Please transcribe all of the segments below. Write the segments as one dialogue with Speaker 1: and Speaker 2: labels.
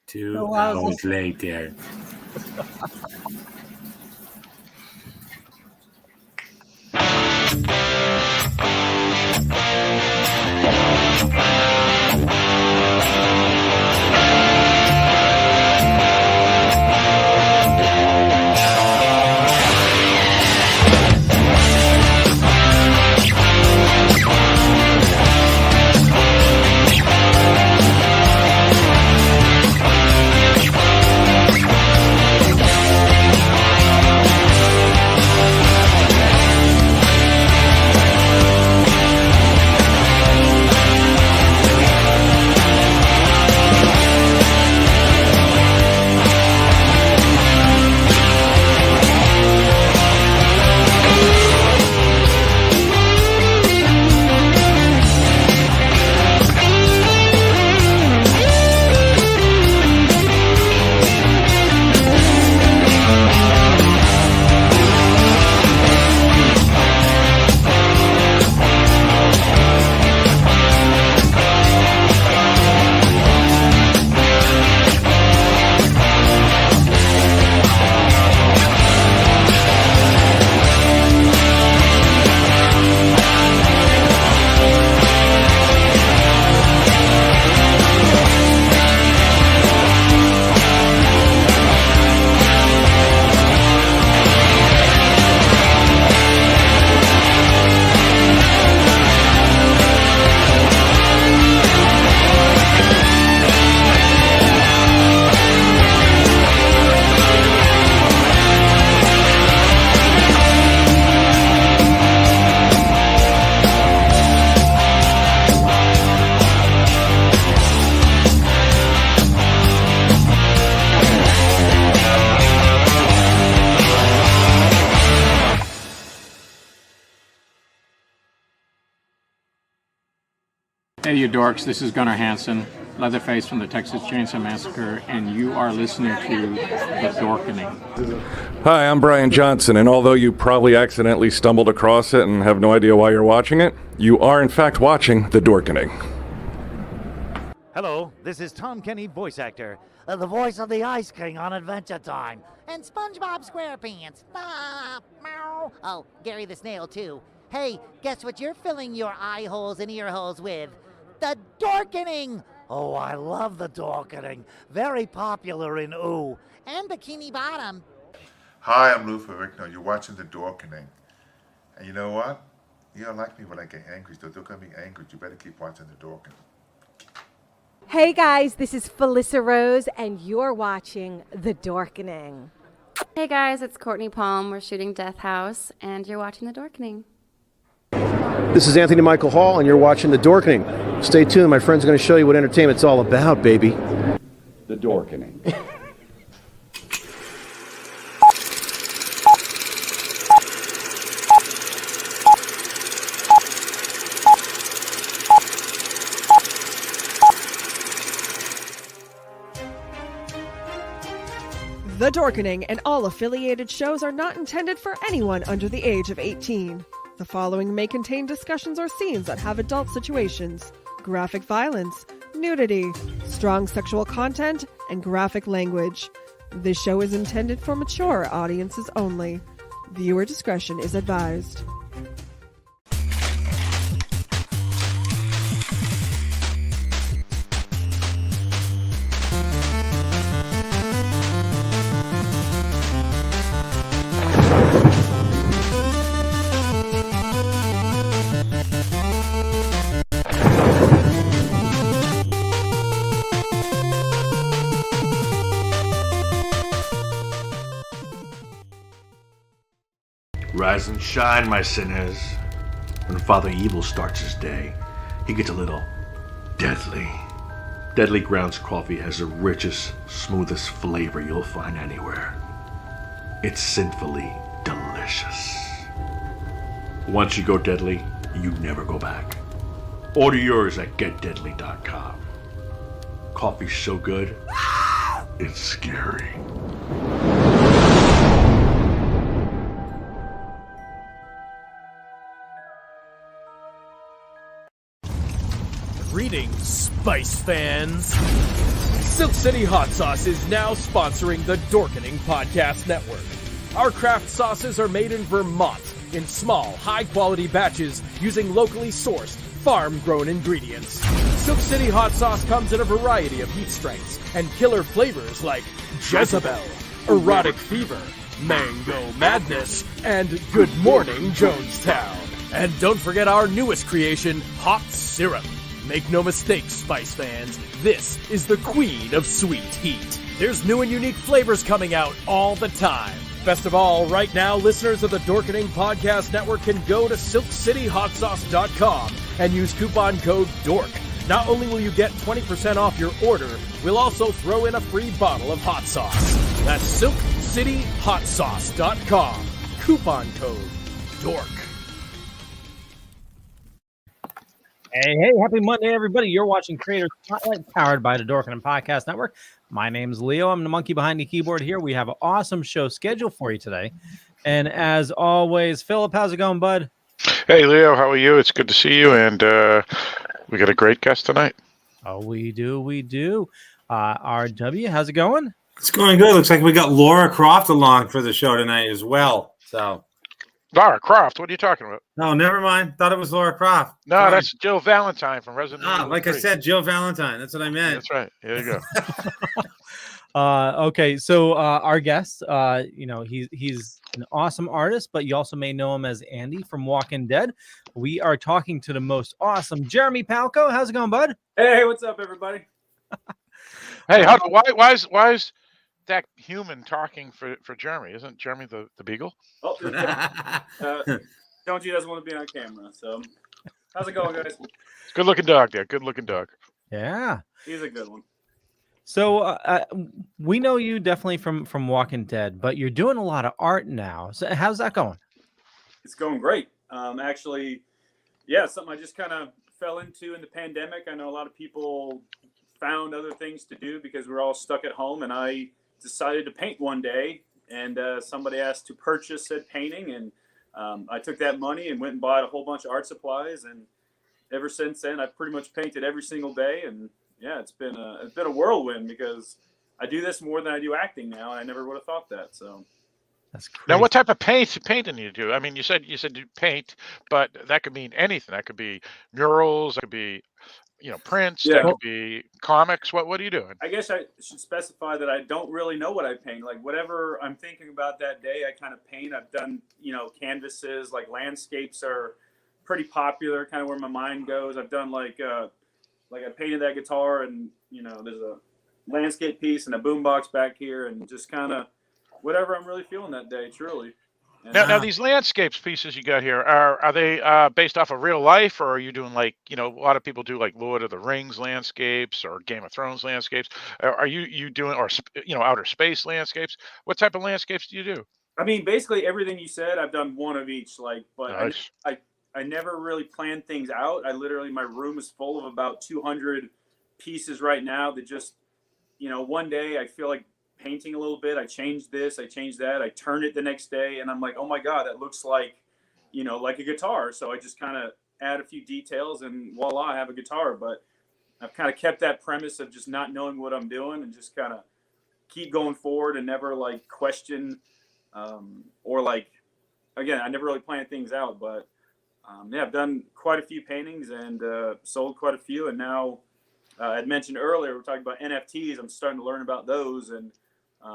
Speaker 1: 2 hours later.
Speaker 2: Hey, you dorks, this is Gunnar Hansen, Leatherface from the Texas Chainsaw Massacre, and you are listening to The Dorkening.
Speaker 3: Hi, I'm Brian Johnson, and although you probably accidentally stumbled across it and have no idea why you're watching it, you are in fact watching The Dorkening.
Speaker 4: Hello, this is Tom Kenny, voice actor, the voice of the Ice King on Adventure Time, and SpongeBob SquarePants. Meow. Oh, Gary the Snail, too. Hey, guess what you're filling your eye holes and ear holes with? The Dorkening! Oh, I love The Dorkening. Very popular in Ooh. And Bikini Bottom.
Speaker 5: Hi, I'm Lou Ferrigno. You're watching The Dorkening. And you know what? You don't like me when I get angry, so don't get me angry. You better keep watching The Dorkening.
Speaker 6: Hey guys, this is Felissa Rose, and you're watching The Dorkening.
Speaker 7: Hey guys, it's Courtney Palm. We're shooting Death House, and you're watching The Dorkening.
Speaker 8: This is Anthony Michael Hall, and you're watching The Dorkening. Stay tuned. My friend's going to show you what entertainment's all about, baby.
Speaker 9: The Dorkening.
Speaker 10: The Dorkening and all affiliated shows are not intended for anyone under the age of 18. The following may contain discussions or scenes that have adult situations, graphic violence, nudity, strong sexual content, and graphic language. This show is intended for mature audiences only. Viewer discretion is advised.
Speaker 11: Rise and shine, my sinners. When Father Evil starts his day, he gets a little deadly. Deadly Grounds coffee has the richest, smoothest flavor you'll find anywhere. It's sinfully delicious. Once you go deadly, you never go back. Order yours at getdeadly.com. Coffee's so good, it's scary.
Speaker 12: Greetings, Spice fans. Silk City Hot Sauce is now sponsoring the Dorkening Podcast Network. Our craft sauces are made in Vermont in small, high-quality batches using locally sourced, farm-grown ingredients. Silk City Hot Sauce comes in a variety of heat strengths and killer flavors like Jezebel, Erotic Fever, Mango Madness, and Good Morning Jonestown. And don't forget our newest creation, Hot Syrup. Make no mistake, Spice fans, this is the queen of sweet heat. There's new and unique flavors coming out all the time. Best of all, right now, listeners of the Dorkening Podcast Network can go to silkcityhotsauce.com and use coupon code DORK. Not only will you get 20% off your order, we'll also throw in a free bottle of hot sauce. That's silkcityhotsauce.com. Coupon code DORK.
Speaker 13: Hey, happy Monday, everybody. You're watching Creator Spotlight, powered by the Dorkening Podcast Network. My name's Leo. I'm the monkey behind the keyboard here. We have an awesome show scheduled for you today. And as always, Philip, how's it going, bud?
Speaker 14: Hey, Leo, how are you? It's good to see you. And we got a great guest tonight.
Speaker 13: Oh, we do. RW, how's it going?
Speaker 1: It's going good. Looks like we got Laura Croft along for the show tonight as well. So,
Speaker 14: Lara Croft, what are you talking about?
Speaker 1: no, never mind. Thought it was Laura Croft.
Speaker 14: No,
Speaker 1: Sorry.
Speaker 14: that's Jill Valentine from Resident Evil.
Speaker 1: Like
Speaker 14: 3.
Speaker 1: I said, Jill Valentine. That's what I meant.
Speaker 14: That's right. Here you go.
Speaker 13: Okay, so our guest, he's an awesome artist, but you also may know him as Andy from Walking Dead. We are talking to the most awesome Jeremy Palko. How's it going, bud?
Speaker 15: Hey, what's up, everybody?
Speaker 14: Hey, why is that human talking for Jeremy? Isn't Jeremy the beagle?
Speaker 15: Oh, Jonesy doesn't want to be on camera. So, how's it going, guys?
Speaker 14: Good looking dog there. Good looking dog.
Speaker 13: Yeah,
Speaker 15: he's a good one.
Speaker 13: So we know you definitely from Walking Dead, but you're doing a lot of art now. So how's that going?
Speaker 15: It's going great. Actually, yeah, something I just kind of fell into in the pandemic. I know a lot of people found other things to do because we're all stuck at home, and I decided to paint one day, and somebody asked to purchase said painting, and I took that money and went and bought a whole bunch of art supplies, and ever since then I've pretty much painted every single day. And yeah, it's been a whirlwind because I do this more than I do acting now, and I never would have thought that. So
Speaker 13: that's crazy.
Speaker 14: Now, what type of painting do you do? I mean, you said you paint, but that could mean anything. That could be murals, that could be prints, that could be comics. What are you doing?
Speaker 15: I guess I should specify that I don't really know what I paint. Like whatever I'm thinking about that day, I kind of paint. I've done, canvases, like landscapes are pretty popular, kind of where my mind goes. I've done like I painted that guitar, and there's a landscape piece and a boombox back here, and just kind of whatever I'm really feeling that day, truly. And
Speaker 14: Now these landscapes pieces you got here, are they based off of real life, or are you doing like, a lot of people do like Lord of the Rings landscapes or Game of Thrones landscapes? Are you doing, or outer space landscapes? What type of landscapes do you do?
Speaker 15: I mean, basically everything you said, I've done one of each. But
Speaker 14: nice.
Speaker 15: I never really planned things out. My room is full of about 200 pieces right now that just, one day I feel like painting a little bit. I changed this, I changed that, I turned it the next day, and I'm like, oh my God, that looks like, like a guitar. So I just kind of add a few details, and voila, I have a guitar. But I've kind of kept that premise of just not knowing what I'm doing and just kind of keep going forward and never like question, or like, again, I never really planned things out. But yeah, I've done quite a few paintings and sold quite a few. And now, I'd mentioned earlier, we're talking about NFTs. I'm starting to learn about those, and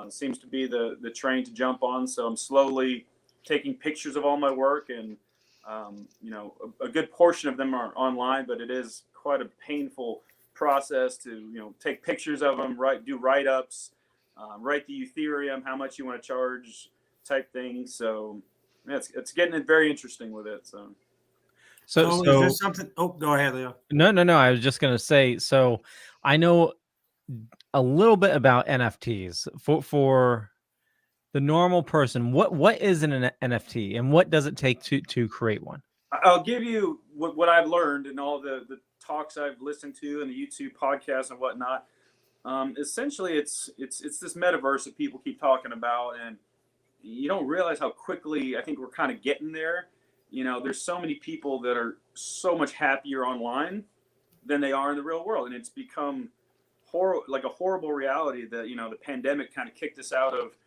Speaker 15: seems to be the train to jump on. So I'm slowly taking pictures of all my work, and a good portion of them are online, but it is quite a painful process to take pictures of them, do write-ups, write the Ethereum, how much you want to charge, type thing. So yeah, it's getting very interesting with it.
Speaker 1: So is there something? Oh, go ahead, Leo.
Speaker 13: No. I was just gonna say. So I know a little bit about NFTs for the normal person. What is an NFT, and what does it take to create one?
Speaker 15: I'll give you what I've learned and all the talks I've listened to and the YouTube podcasts and whatnot. Essentially, it's this metaverse that people keep talking about, and you don't realize how quickly I think we're kind of getting there. There's so many people that are so much happier online, than they are in the real world. And it's become like a horrible reality that, the pandemic kind of kicked us out of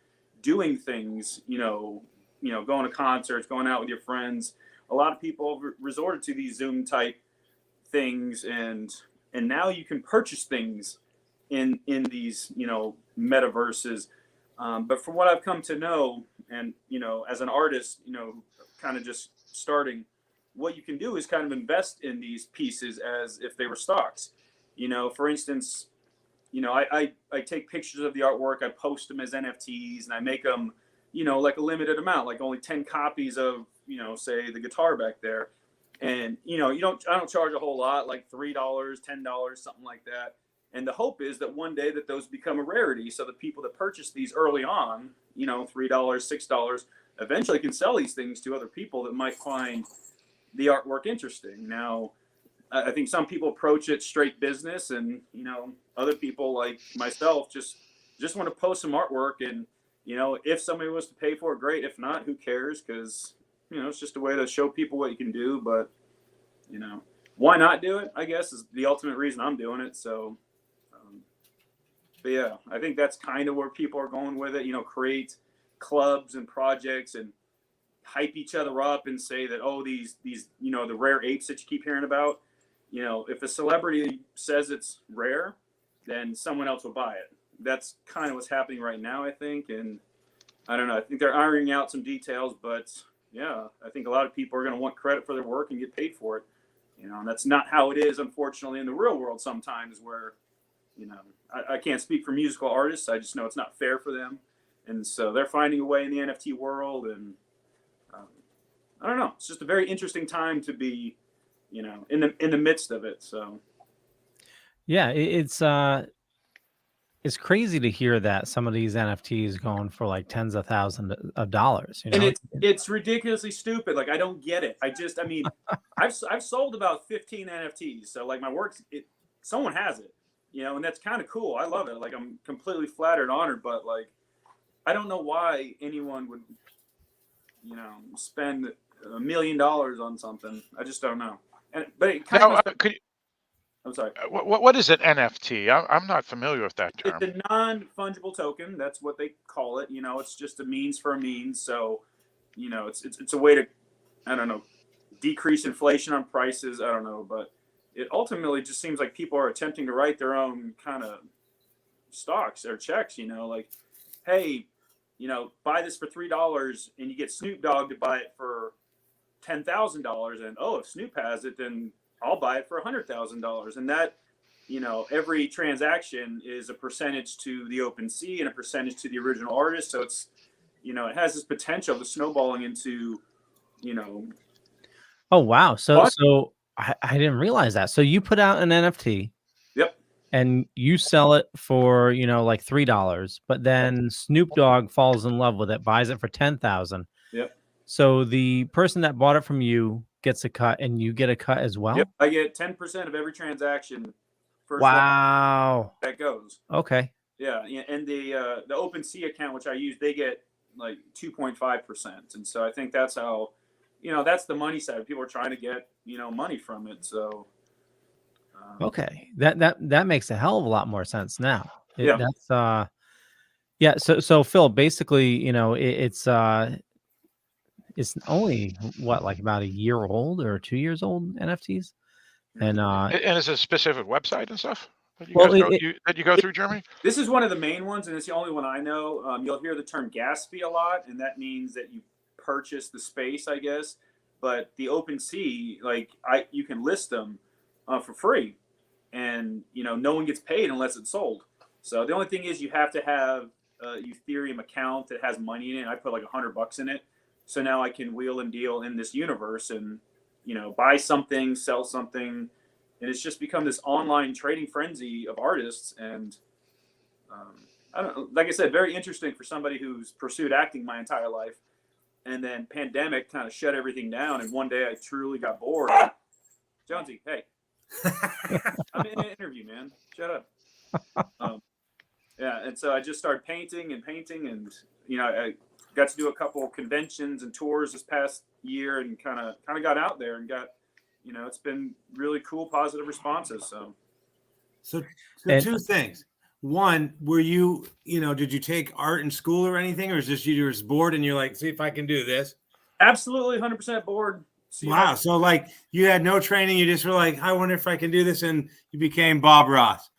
Speaker 15: doing things, going to concerts, going out with your friends. A lot of people resorted to these Zoom type things, and now you can purchase things in these, metaverses. But from what I've come to know, and, as an artist, kind of just starting, what you can do is kind of invest in these pieces as if they were stocks. For instance, I take pictures of the artwork, I post them as NFTs, and I make them, like a limited amount, like only 10 copies of, say the guitar back there. And, I don't charge a whole lot, like $3, $10, something like that. And the hope is that one day that those become a rarity. So the people that purchase these early on, $3, $6, eventually can sell these things to other people that might find the artwork interesting. Now, I think some people approach it straight business, and, other people like myself just want to post some artwork, and, if somebody was to pay for it, great. If not, who cares? Because, it's just a way to show people what you can do. But, why not do it, I guess, is the ultimate reason I'm doing it. So, but yeah, I think that's kind of where people are going with it, create clubs and projects and hype each other up and say that, oh, these, the rare apes that you keep hearing about, if a celebrity says it's rare, then someone else will buy it. That's kind of what's happening right now, I think. And I don't know, I think they're ironing out some details, but yeah, I think a lot of people are going to want credit for their work and get paid for it. And that's not how it is, unfortunately, in the real world sometimes, where, I can't speak for musical artists. I just know it's not fair for them. And so they're finding a way in the NFT world. And I don't know, it's just a very interesting time to be, in the midst of it. So.
Speaker 13: Yeah, it's crazy to hear that some of these NFTs going for like tens of thousands of dollars.
Speaker 15: And it's ridiculously stupid. Like, I don't get it. I've sold about 15 NFTs. So like my work, someone has it, and that's kind of cool. I love it. Like, I'm completely flattered and honored, but like, I don't know why anyone would, spend $1 million on something. I just don't know. But it kind of. I'm sorry.
Speaker 14: What is an NFT? I'm not familiar with that term.
Speaker 15: It's a non-fungible token. That's what they call it. It's just a means for a means. So, it's a way to, I don't know, decrease inflation on prices. I don't know, but it ultimately just seems like people are attempting to write their own kind of stocks or checks. Like, hey, buy this for $3, and you get Snoop Dogg to buy it for $10,000, and if Snoop has it, then I'll buy it for $100,000. And that, every transaction is a percentage to the OpenSea and a percentage to the original artist. So it's, it has this potential of snowballing into,
Speaker 13: Oh, wow. So I didn't realize that. So you put out an NFT.
Speaker 15: Yep.
Speaker 13: And you sell it for, like $3, but then Snoop Dogg falls in love with it, buys it for $10,000.
Speaker 15: Yep.
Speaker 13: So the person that bought it from you gets a cut, and you get a cut as well?
Speaker 15: Yep. I get 10% of every transaction.
Speaker 13: Wow.
Speaker 15: That goes.
Speaker 13: Okay.
Speaker 15: Yeah. And the OpenSea account, which I use, they get like 2.5%. And so I think that's how, that's the money side. People are trying to get, money from it. So.
Speaker 13: Okay. That makes a hell of a lot more sense now.
Speaker 15: Yeah.
Speaker 13: That's, yeah. So Phil, basically, it's only like about a year old or 2 years old NFTs, and
Speaker 14: is it a specific website and stuff that you go through, Jeremy?
Speaker 15: This is one of the main ones, and it's the only one I know. You'll hear the term gas fee a lot, and that means that you purchase the space, I guess. But the OpenSea, you can list them for free, and no one gets paid unless it's sold. So the only thing is you have to have a Ethereum account that has money in it. I put like $100 in it. So now I can wheel and deal in this universe and, buy something, sell something. And it's just become this online trading frenzy of artists. And I don't know, like I said, very interesting for somebody who's pursued acting my entire life. And then pandemic kind of shut everything down. And one day I truly got bored. Jonesy, hey. I'm in an interview, man. Shut up. Yeah. And so I just started painting. And, I got to do a couple of conventions and tours this past year, and kind of got out there and got, it's been really cool, positive responses.
Speaker 1: So
Speaker 13: And-
Speaker 1: two things. One, were you, did you take art in school or anything, or is this you were just bored and you're like, see if I can do this?
Speaker 15: Absolutely 100% bored.
Speaker 1: Wow. So like you had no training. You just were like, I wonder if I can do this. And you became Bob Ross.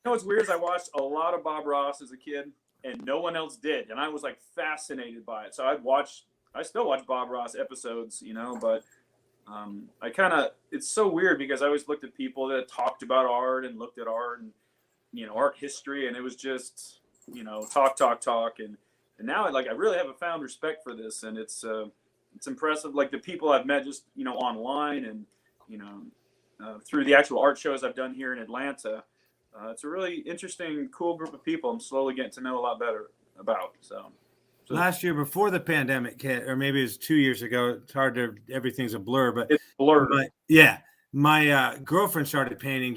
Speaker 15: What's weird is I watched a lot of Bob Ross as a kid and no one else did. And I was like fascinated by it. So I still watch Bob Ross episodes, but it's so weird because I always looked at people that talked about art and looked at art and, art history. And it was just, talk. And now I really have a found respect for this. And it's impressive. Like the people I've met just, online and, through the actual art shows I've done here in Atlanta. It's a really interesting, cool group of people I'm slowly getting to know a lot better about. So
Speaker 1: last year before the pandemic hit, or maybe it was 2 years ago, it's hard to, everything's a blur, but
Speaker 15: it's blurred.
Speaker 1: My girlfriend started painting.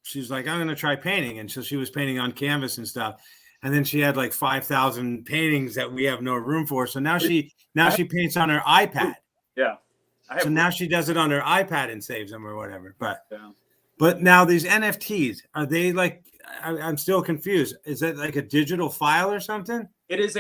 Speaker 1: She's like, I'm going to try painting. And so she was painting on canvas and stuff. And then she had like 5,000 paintings that we have no room for. So now she paints on her iPad.
Speaker 15: Yeah.
Speaker 1: So now she does it on her iPad and saves them or whatever. But now these NFTs, are they like, I'm still confused. Is that like a digital file or something?
Speaker 15: It is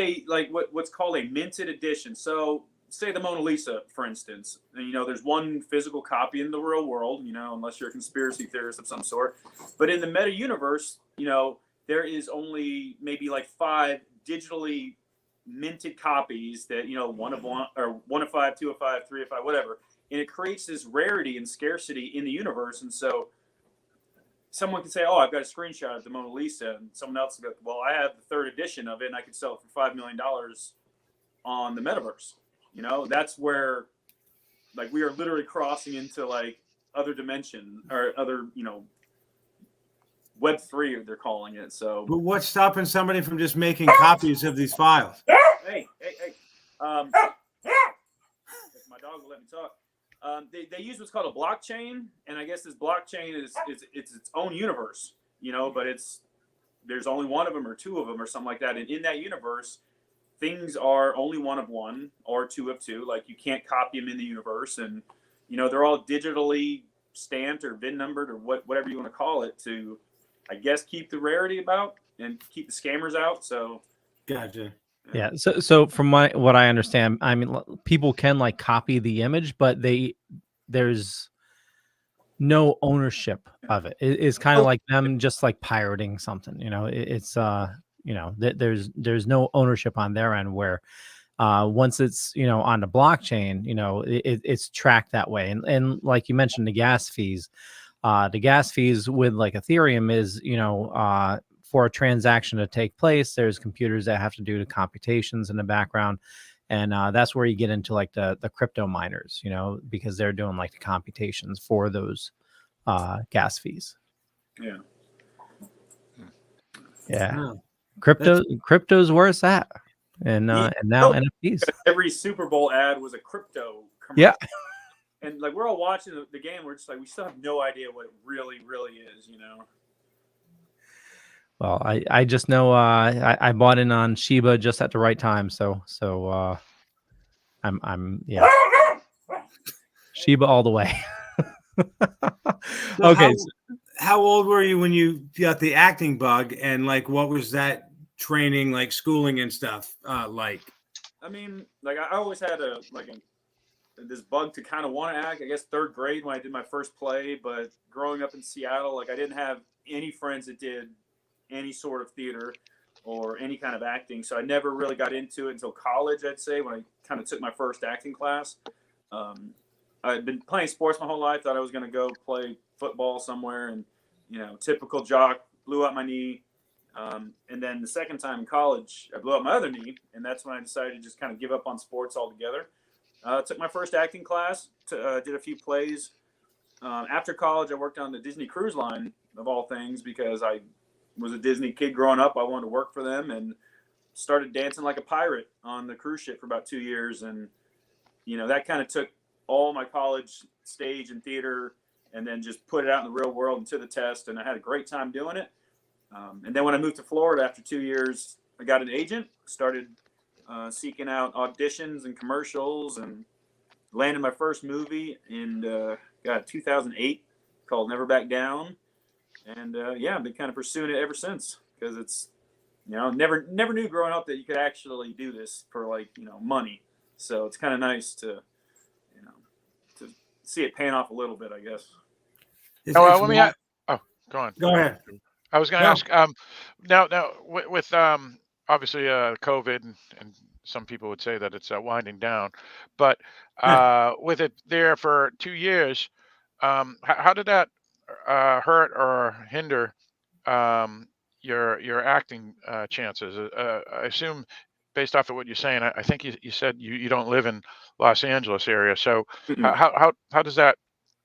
Speaker 15: what's called a minted edition. So say the Mona Lisa, for instance, and, there's one physical copy in the real world, unless you're a conspiracy theorist of some sort. But in the meta universe, there is only maybe like 5 digitally minted copies that, 1 of 1 or 1 of 5, 2 of 5, 3 of 5, whatever. And it creates this rarity and scarcity in the universe. And so someone can say, oh, I've got a screenshot of the Mona Lisa. And someone else will go, well, I have the 3rd edition of it and I could sell it for $5 million on the metaverse. That's where we are literally crossing into other dimension or other, Web3, they're calling it. So,
Speaker 1: but what's stopping somebody from just making copies of these files?
Speaker 15: Hey. My dog will let me talk. They use what's called a blockchain, and I guess this blockchain is its own universe, but there's only 1 of them or 2 of them or something like that. And in that universe, things are only 1 of 1 or 2 of 2. Like you can't copy them in the universe, and they're all digitally stamped or VIN numbered or whatever you want to call it to, I guess, keep the rarity about and keep the scammers out. So,
Speaker 1: gotcha.
Speaker 13: Yeah. So from what I understand, I mean, people can copy the image, but there's no ownership of it. It's kind of like them just pirating something. It's there's no ownership on their end. Where once it's on the blockchain, it's tracked that way. And like you mentioned, the gas fees. The gas fees with Ethereum is, for a transaction to take place, there's computers that have to do the computations in the background. And that's where you get into the crypto miners, because they're doing the computations for those gas fees.
Speaker 15: Yeah.
Speaker 13: Yeah. Crypto's where it's at. And now NFTs.
Speaker 15: Every Super Bowl ad was a crypto commercial.
Speaker 13: Yeah.
Speaker 15: And we're all watching the game. We're just we still have no idea what it really, really is,
Speaker 13: Well, I just know I bought in on Shiba just at the right time, so I'm Shiba all the way. Okay.
Speaker 1: How old were you when you got the acting bug, and what was that training, schooling and stuff like?
Speaker 15: I mean, I always had this bug to kind of want to act. I guess 3rd grade when I did my first play, but growing up in Seattle, I didn't have any friends that did any sort of theater or any kind of acting. So I never really got into it until college, I'd say, when I kind of took my first acting class. I'd been playing sports my whole life, thought I was going to go play football somewhere, and, typical jock, blew out my knee. And then the second time in college, I blew out my other knee, and that's when I decided to just kind of give up on sports altogether. Took my first acting class, did a few plays. After college, I worked on the Disney Cruise Line, of all things, because I was a Disney kid growing up. I wanted to work for them and started dancing like a pirate on the cruise ship for about 2 years. And, that kind of took all my college stage and theater and then just put it out in the real world and to the test. And I had a great time doing it. And then when I moved to Florida after 2 years, I got an agent, started seeking out auditions and commercials, and landed my first movie, and got 2008 called Never Back Down. And yeah, I've been kind of pursuing it ever since because it's, never knew growing up that you could actually do this for like, money. So it's kind of nice to, to see it paying off a little bit, I guess.
Speaker 14: Let me ask. Oh, go on.
Speaker 1: Go ahead.
Speaker 14: I was going to ask. Now, with obviously COVID, and some people would say that it's winding down, but with it there for 2 years, how did that hurt or hinder your acting chances? I assume, based off of what you're saying, I think you said you don't live in Los Angeles area, so how does that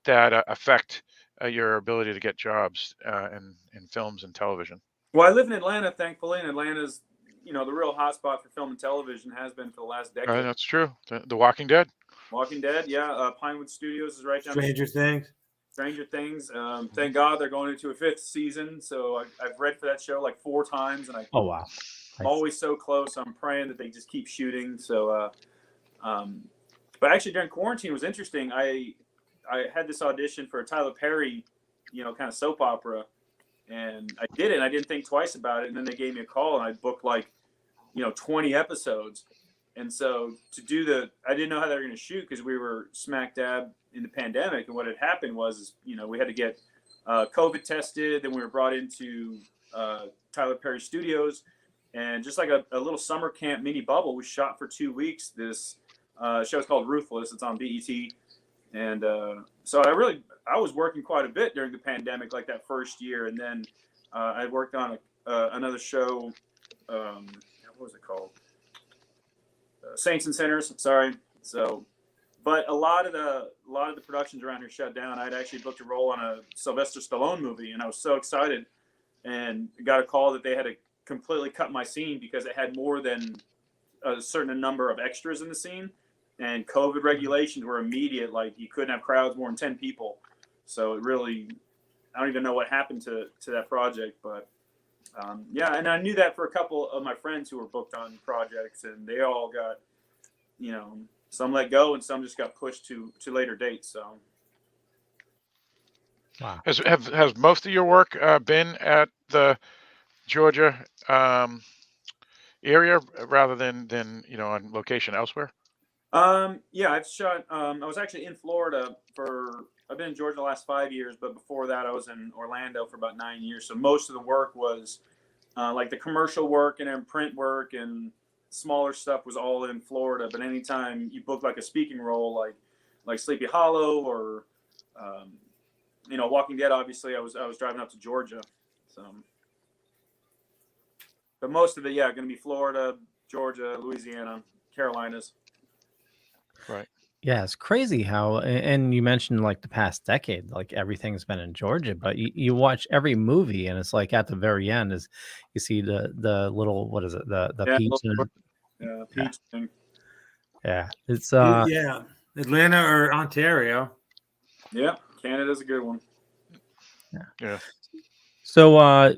Speaker 14: affect your ability to get jobs in films and television?
Speaker 15: Well, I live in Atlanta, thankfully, and Atlanta's, the real hotspot for film and television, has been for the last decade.
Speaker 14: That's true. The Walking Dead.
Speaker 15: Walking Dead, yeah. Pinewood Studios is right down.
Speaker 1: Stranger Things.
Speaker 15: Thank God they're going into a 5th season. So I've read for that show like 4 times, and
Speaker 13: Oh wow!
Speaker 15: I'm always so close. I'm praying that they just keep shooting. So, but actually during quarantine it was interesting. I had this audition for a Tyler Perry, kind of soap opera, and I did it. And I didn't think twice about it. And then they gave me a call, and I booked like, 20 episodes. And so I didn't know how they were going to shoot because we were smack dab in the pandemic. And what had happened was, we had to get COVID tested. Then we were brought into Tyler Perry Studios, and just like a little summer camp mini bubble, we shot for 2 weeks. This show's called Ruthless. It's on BET. And so I was working quite a bit during the pandemic, like that first year. And then I worked on another show. What was it called? Saints and Sinners. Sorry. So, but a lot of the productions around here shut down. I'd actually booked a role on a Sylvester Stallone movie, and I was so excited, and got a call that they had to completely cut my scene because it had more than a certain number of extras in the scene. And COVID regulations were immediate. Like, you couldn't have crowds more than 10 people. So it really, I don't even know what happened to that project. But yeah, and I knew that for a couple of my friends who were booked on projects, and they all got, some let go and some just got pushed to later dates. So.
Speaker 13: Wow.
Speaker 14: Has most of your work been at the Georgia area rather than on location elsewhere?
Speaker 15: Yeah, I've shot. I was actually in Florida I've been in Georgia the last 5 years, but before that I was in Orlando for about 9 years. So most of the work was like the commercial work and then print work and smaller stuff was all in Florida. But anytime you book like a speaking role, like Sleepy Hollow or Walking Dead, obviously I was driving up to Georgia. So, but most of it, yeah, going to be Florida, Georgia, Louisiana, Carolinas.
Speaker 14: Right.
Speaker 13: Yeah, it's crazy how, and you mentioned like the past decade, like everything's been in Georgia, but you watch every movie and it's like at the very end is you see the little, what is it? The peach.
Speaker 15: Peach thing.
Speaker 13: Yeah. It's
Speaker 1: yeah. Atlanta or Ontario.
Speaker 15: Yeah. Canada's a good one.
Speaker 14: Yeah.
Speaker 13: So,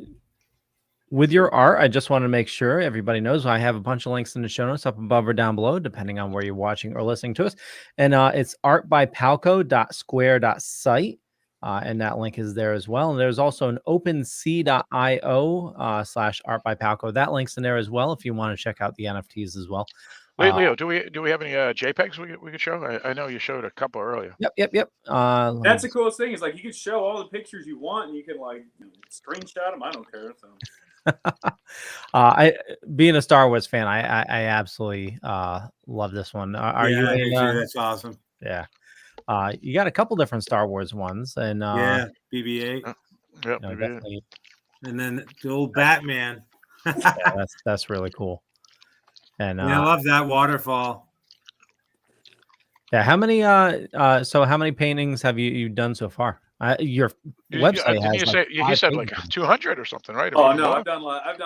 Speaker 13: with your art, I just want to make sure everybody knows I have a bunch of links in the show notes up above or down below, depending on where you're watching or listening to us. And it's artbypalco.square.site. And that link is there as well. And there's also an OpenSea.io /artbypalco. That link's in there as well if you want to check out the NFTs as well.
Speaker 14: Leo, do we have any JPEGs we could show? I know you showed a couple earlier.
Speaker 13: Yep.
Speaker 15: That's the coolest thing is like you can show all the pictures you want and you can like screenshot them. I don't care. So.
Speaker 13: I being a Star Wars fan, I absolutely love this one. Are you?
Speaker 1: That's awesome.
Speaker 13: Yeah. You got a couple different Star Wars ones, and
Speaker 1: yeah, BB-8.
Speaker 14: Yeah,
Speaker 1: BB-8. And then the old Batman.
Speaker 13: Yeah, that's really cool. And
Speaker 1: I love that waterfall.
Speaker 13: Yeah, how many paintings have you done so far? Your website has
Speaker 14: you said like 200 or something, right?
Speaker 15: Oh no, I've done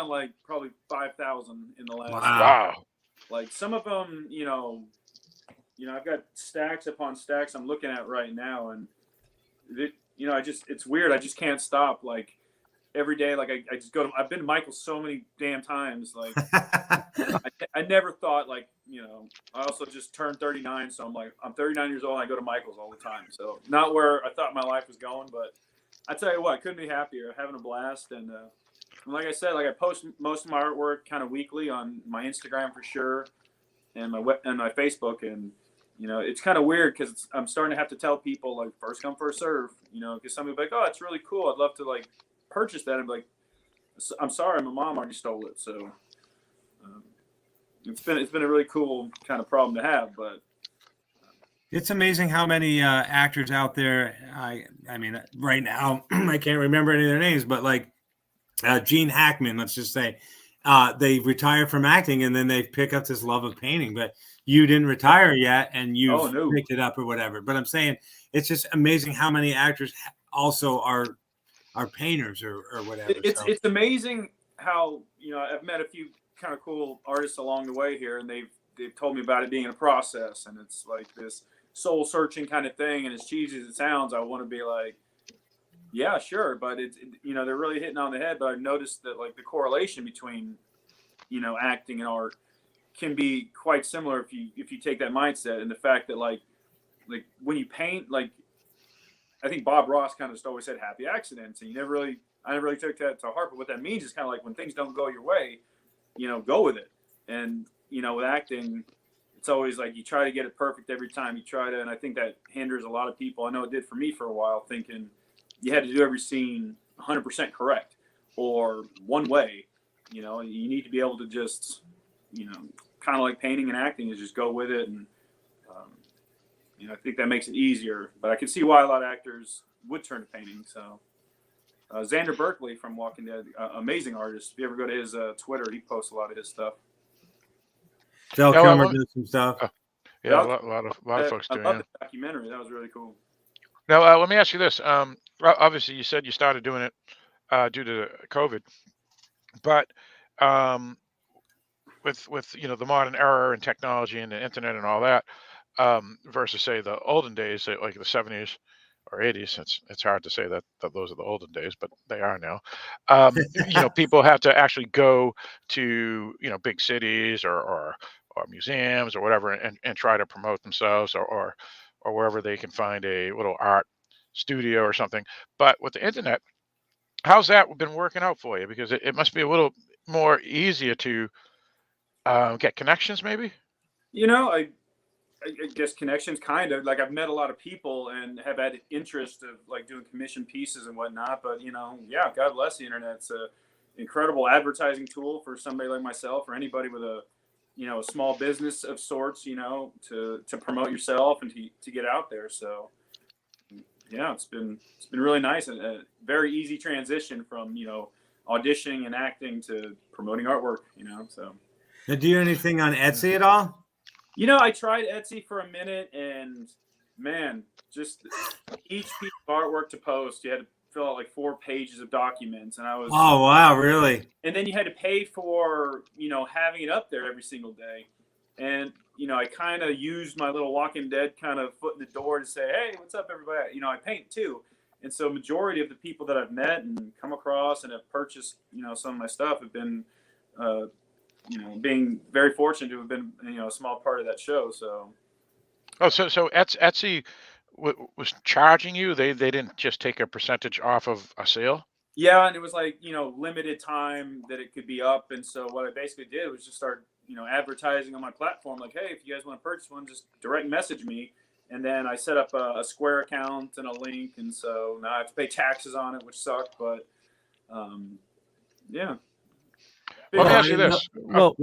Speaker 15: like probably 5,000 in the last.
Speaker 14: Wow.
Speaker 15: Like some of them, I've got stacks upon stacks I'm looking at right now, and it's weird. I just can't stop. Like every day. Like I just go to, I've been to Michael's so many damn times. Like I never thought, like, you know, I also just turned 39. So I'm like, I'm 39 years old and I go to Michael's all the time. So not where I thought my life was going, but I tell you what, I couldn't be happier, having a blast. And like I said, like I post most of my artwork kind of weekly on my Instagram for sure, and my Facebook. And you know, it's kind of weird because I'm starting to have to tell people, like, first come first serve. You know, because somebody be like, oh, it's really cool, I'd love to like purchase that. And be like, I'm sorry, my mom already stole it. So it's been a really cool kind of problem to have, but.
Speaker 1: It's amazing how many actors out there. I mean, right now I can't remember any of their names, but like Gene Hackman, let's just say, they retire from acting and then they pick up this love of painting. But you didn't retire yet, and you picked it up or whatever. But I'm saying it's just amazing how many actors also are painters or whatever.
Speaker 15: It's amazing how, you know, I've met a few kind of cool artists along the way here, and they've told me about it being a process, and it's like this soul searching kind of thing. And as cheesy as it sounds, I want to be like, yeah, sure, but you know, they're really hitting on the head. But I've noticed that like the correlation between, you know, acting and art can be quite similar if you take that mindset, and the fact that like when you paint, like I think Bob Ross kind of just always said happy accidents, and I never really took that to heart. But what that means is kind of like when things don't go your way, you know, go with it. And you know, with acting, it's always like you try to get it perfect every time you try to, and I think that hinders a lot of people. I know it did for me for a while, thinking you had to do every scene 100% correct or one way. You know, you need to be able to just, you know, kind of like painting and acting is just go with it. And you know, I think that makes it easier. But I can see why a lot of actors would turn to painting. So Xander Berkeley from Walking Dead, amazing artist. If you ever go to his Twitter, he posts a lot of his stuff.
Speaker 1: Del Kilmer did some stuff.
Speaker 14: Yeah, a lot of folks do.
Speaker 15: I love the documentary. That was really cool.
Speaker 14: Now, let me ask you this. Obviously, you said you started doing it due to COVID, but with you know, the modern era and technology and the internet and all that, versus say the olden days, like the 70s or 80s. It's hard to say that those are the olden days, but they are now. You know, people have to actually go to, you know, big cities or museums or whatever and try to promote themselves or wherever they can find a little art studio or something. But with the internet, how's that been working out for you? Because it must be a little more easier to get connections, maybe.
Speaker 15: You know, I guess connections, kind of. Like I've met a lot of people and have had interest of like doing commission pieces and whatnot. But you know, yeah, God bless the internet. It's an incredible advertising tool for somebody like myself or anybody with a, you know, a small business of sorts, you know, to promote yourself and to get out there. So yeah, it's been really nice and a very easy transition from, you know, auditioning and acting to promoting artwork, you know. So
Speaker 1: now, do you do anything on Etsy at all?
Speaker 15: You know, I tried Etsy for a minute, and man, just each piece of artwork to post, you had to fill out like 4 pages of documents, and I was.
Speaker 1: Oh wow, really?
Speaker 15: And then you had to pay for, you know, having it up there every single day, and you know, I kind of used my little Walking Dead kind of foot in the door to say, hey, what's up, everybody? You know, I paint too, and so majority of the people that I've met and come across and have purchased, you know, some of my stuff have been. You know, being very fortunate to have been, you know, a small part of that show. So,
Speaker 14: so Etsy was charging you? They didn't just take a percentage off of a sale?
Speaker 15: Yeah, and it was like, you know, limited time that it could be up. And so what I basically did was just start, you know, advertising on my platform. Like, hey, if you guys want to purchase one, just direct message me. And then I set up a Square account and a link. And so now I have to pay taxes on it, which sucked. But yeah.
Speaker 14: Let me ask you this.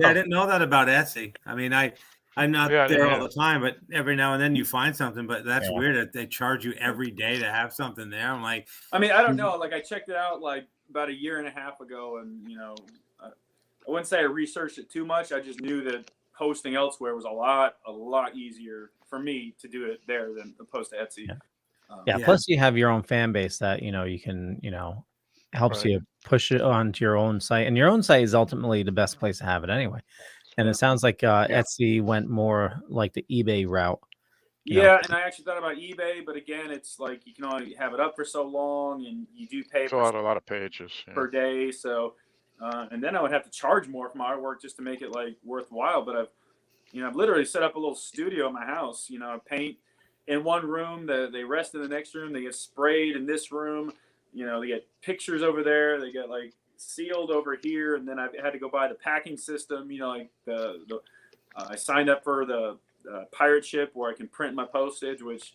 Speaker 1: I didn't know that about Etsy. I mean, I'm not there all the time, but every now and then you find something. But that's weird that they charge you every day to have something there. I'm like,
Speaker 15: I mean, I don't know. Like I checked it out like about 1.5 years ago, and you know, I wouldn't say I researched it too much. I just knew that posting elsewhere was a lot easier for me to do it there than opposed to Etsy.
Speaker 13: Yeah. Plus, you have your own fan base that, you know, you can, you know, helps you push it onto your own site, and your own site is ultimately the best place to have it anyway. And it sounds like Etsy went more like the eBay route,
Speaker 15: Yeah, and I actually thought about eBay, but again, it's like you can only have it up for so long, and you do pay
Speaker 14: Fill out a lot of pages
Speaker 15: per day. So, and then I would have to charge more for my artwork just to make it like worthwhile. But I've literally set up a little studio in my house. I paint in one room, they rest in the next room, they get sprayed in this room. They get pictures over there, they get like sealed over here, and then I had to go buy the packing system. Like I signed up for the pirate ship where I can print my postage, which,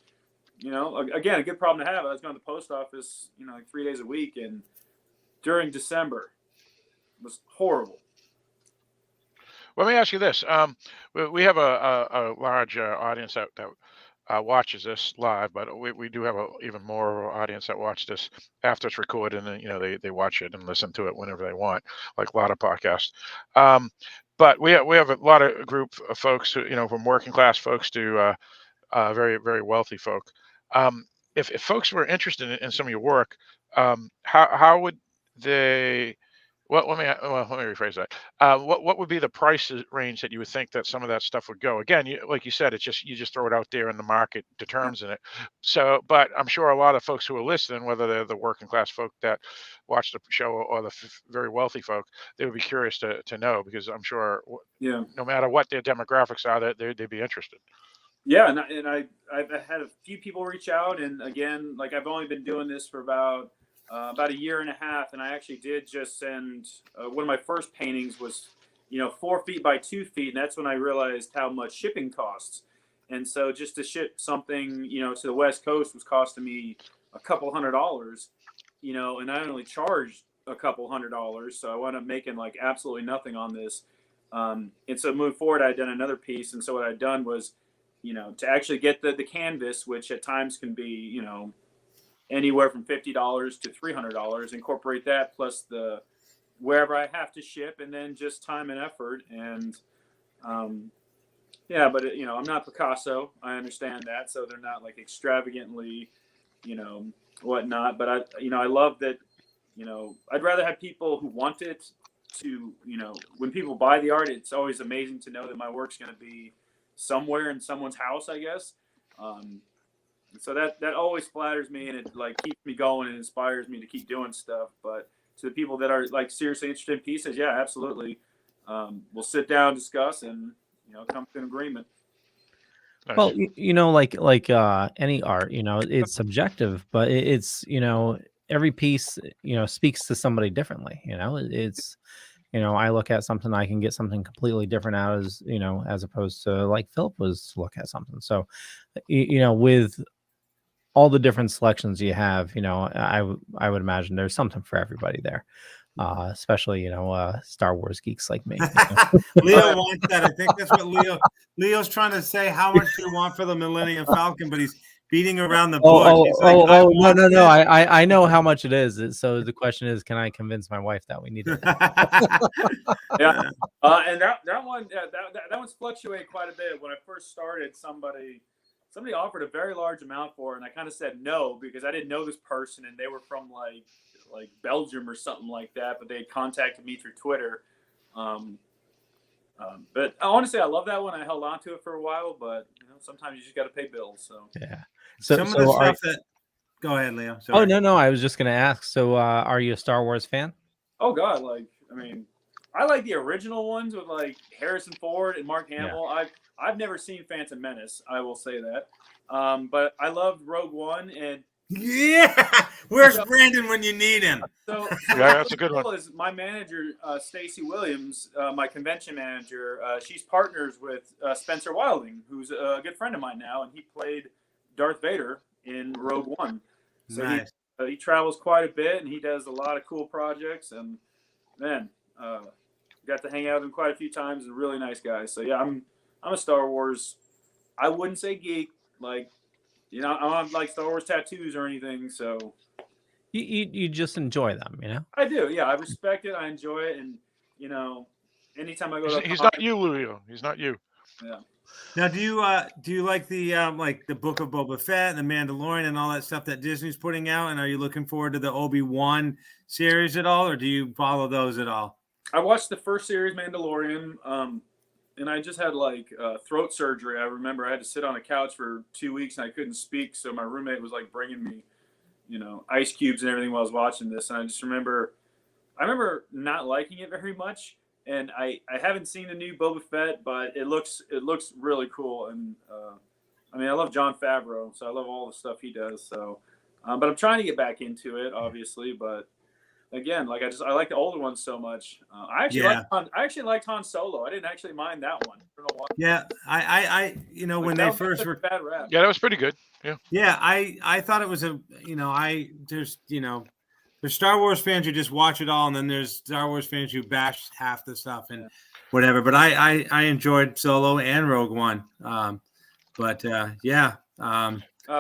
Speaker 15: again, a good problem to have. I was going to the post office, like 3 days a week, and during December, it was horrible.
Speaker 14: Let me ask you this: we have a large audience that watches this live, but we do have even more audience that watch this after it's recorded, and they watch it and listen to it whenever they want, like a lot of podcasts. But we have a lot of group of folks who, from working class folks to very, very wealthy folk. If folks were interested in some of your work, how would they? Well, let me rephrase that. What would be the price range that you would think that some of that stuff would go? Again, like you said, you just throw it out there and the market determines it. So, but I'm sure a lot of folks who are listening, whether they're the working class folk that watch the show or the very wealthy folk, they would be curious to know, because I'm sure no matter what their demographics are, that they'd be interested.
Speaker 15: Yeah, and I've had a few people reach out, and again, like I've only been doing this for about a year and a half, and I actually did just send one of my first paintings was 4 feet by 2 feet, and that's when I realized how much shipping costs. And so just to ship something to the West Coast was costing me a couple $100, and I only charged a couple $100, so I wound up making like absolutely nothing on this. And so moving forward, I had done another piece, and so what I'd done was to actually get the canvas, which at times can be anywhere from $50 to $300, incorporate that plus the wherever I have to ship, and then just time and effort. And but I'm not Picasso, I understand that, so they're not like extravagantly whatnot, but I love that. I'd rather have people who want it to, when people buy the art, it's always amazing to know that my work's going to be somewhere in someone's house, I guess. So that always flatters me, and it like keeps me going and inspires me to keep doing stuff. But to the people that are like seriously interested in pieces, yeah, absolutely. We'll sit down, discuss, and come to an agreement.
Speaker 13: Well, like any art, it's subjective, but it's every piece speaks to somebody differently. It's I look at something, I can get something completely different out as opposed to like Philip was to look at something. So with all the different selections you have, I would imagine there's something for everybody there. Especially Star Wars geeks like me.
Speaker 1: Leo wants that. I think that's what Leo's trying to say. How much do you want for the Millennium Falcon? But he's beating around the bush.
Speaker 13: No. I know how much it is. So the question is, can I convince my wife that we need it?
Speaker 15: Yeah, and that one's fluctuated quite a bit. When I first started, somebody offered a very large amount for it, and I kind of said no because I didn't know this person, and they were from like Belgium or something like that, but they had contacted me through Twitter. But honestly, I love that one. I held on to it for a while, but sometimes you just got to pay bills. So
Speaker 13: yeah.
Speaker 1: Some of the stuff that. Go ahead, Leo. Sorry.
Speaker 13: Oh no, I was just going to ask. So, are you a Star Wars fan?
Speaker 15: Oh God, I like the original ones with like Harrison Ford and Mark Hamill. Yeah. I've never seen Phantom Menace, I will say that. But I loved Rogue One, and
Speaker 1: yeah, where's Brandon when you need him?
Speaker 15: So
Speaker 14: yeah, that's a good one.
Speaker 15: Is my manager, Stacy Williams, my convention manager. She's partners with Spencer Wilding, who's a good friend of mine now, and he played Darth Vader in Rogue One. So nice. He travels quite a bit, and he does a lot of cool projects. And man, got to hang out with him quite a few times, and really nice guy. So yeah, I'm a Star Wars. I wouldn't say geek, like. I don't like Star Wars tattoos or anything, so
Speaker 13: you just enjoy them,
Speaker 15: I do, yeah. I respect it, I enjoy it, and anytime I go,
Speaker 14: he's not you, Leo. He's not you.
Speaker 15: Yeah.
Speaker 1: Now, do you like the Book of Boba Fett and the Mandalorian and all that stuff that Disney's putting out? And are you looking forward to the Obi-Wan series at all, or do you follow those at all?
Speaker 15: I watched the first series, Mandalorian, and I just had like throat surgery. I remember I had to sit on a couch for 2 weeks and I couldn't speak. So my roommate was like bringing me, ice cubes and everything while I was watching this. And I just remember not liking it very much. And I haven't seen the new Boba Fett, but it looks really cool. And I love Jon Favreau, so I love all the stuff he does. So, but I'm trying to get back into it, obviously. But again, like I like the older ones so much. I actually liked Han Solo. I didn't actually mind that one. I don't know why.
Speaker 1: Yeah, I when they first were
Speaker 15: bad rap.
Speaker 14: Yeah, that was pretty good. Yeah.
Speaker 1: Yeah, I thought it was there's Star Wars fans who just watch it all, and then there's Star Wars fans who bash half the stuff and whatever. But I enjoyed Solo and Rogue One.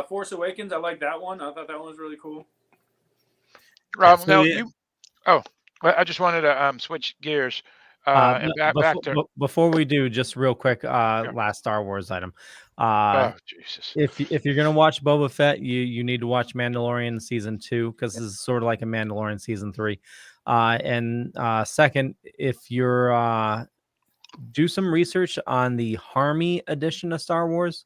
Speaker 15: Force Awakens, I like that one. I thought that one was really cool.
Speaker 14: I just wanted to switch gears and back to
Speaker 13: before we do, just real quick, last Star Wars item.
Speaker 14: Jesus!
Speaker 13: If you're gonna watch Boba Fett, you need to watch Mandalorian season 2 because this is sort of like a Mandalorian season 3. And second, if you're do some research on the Harmy edition of Star Wars.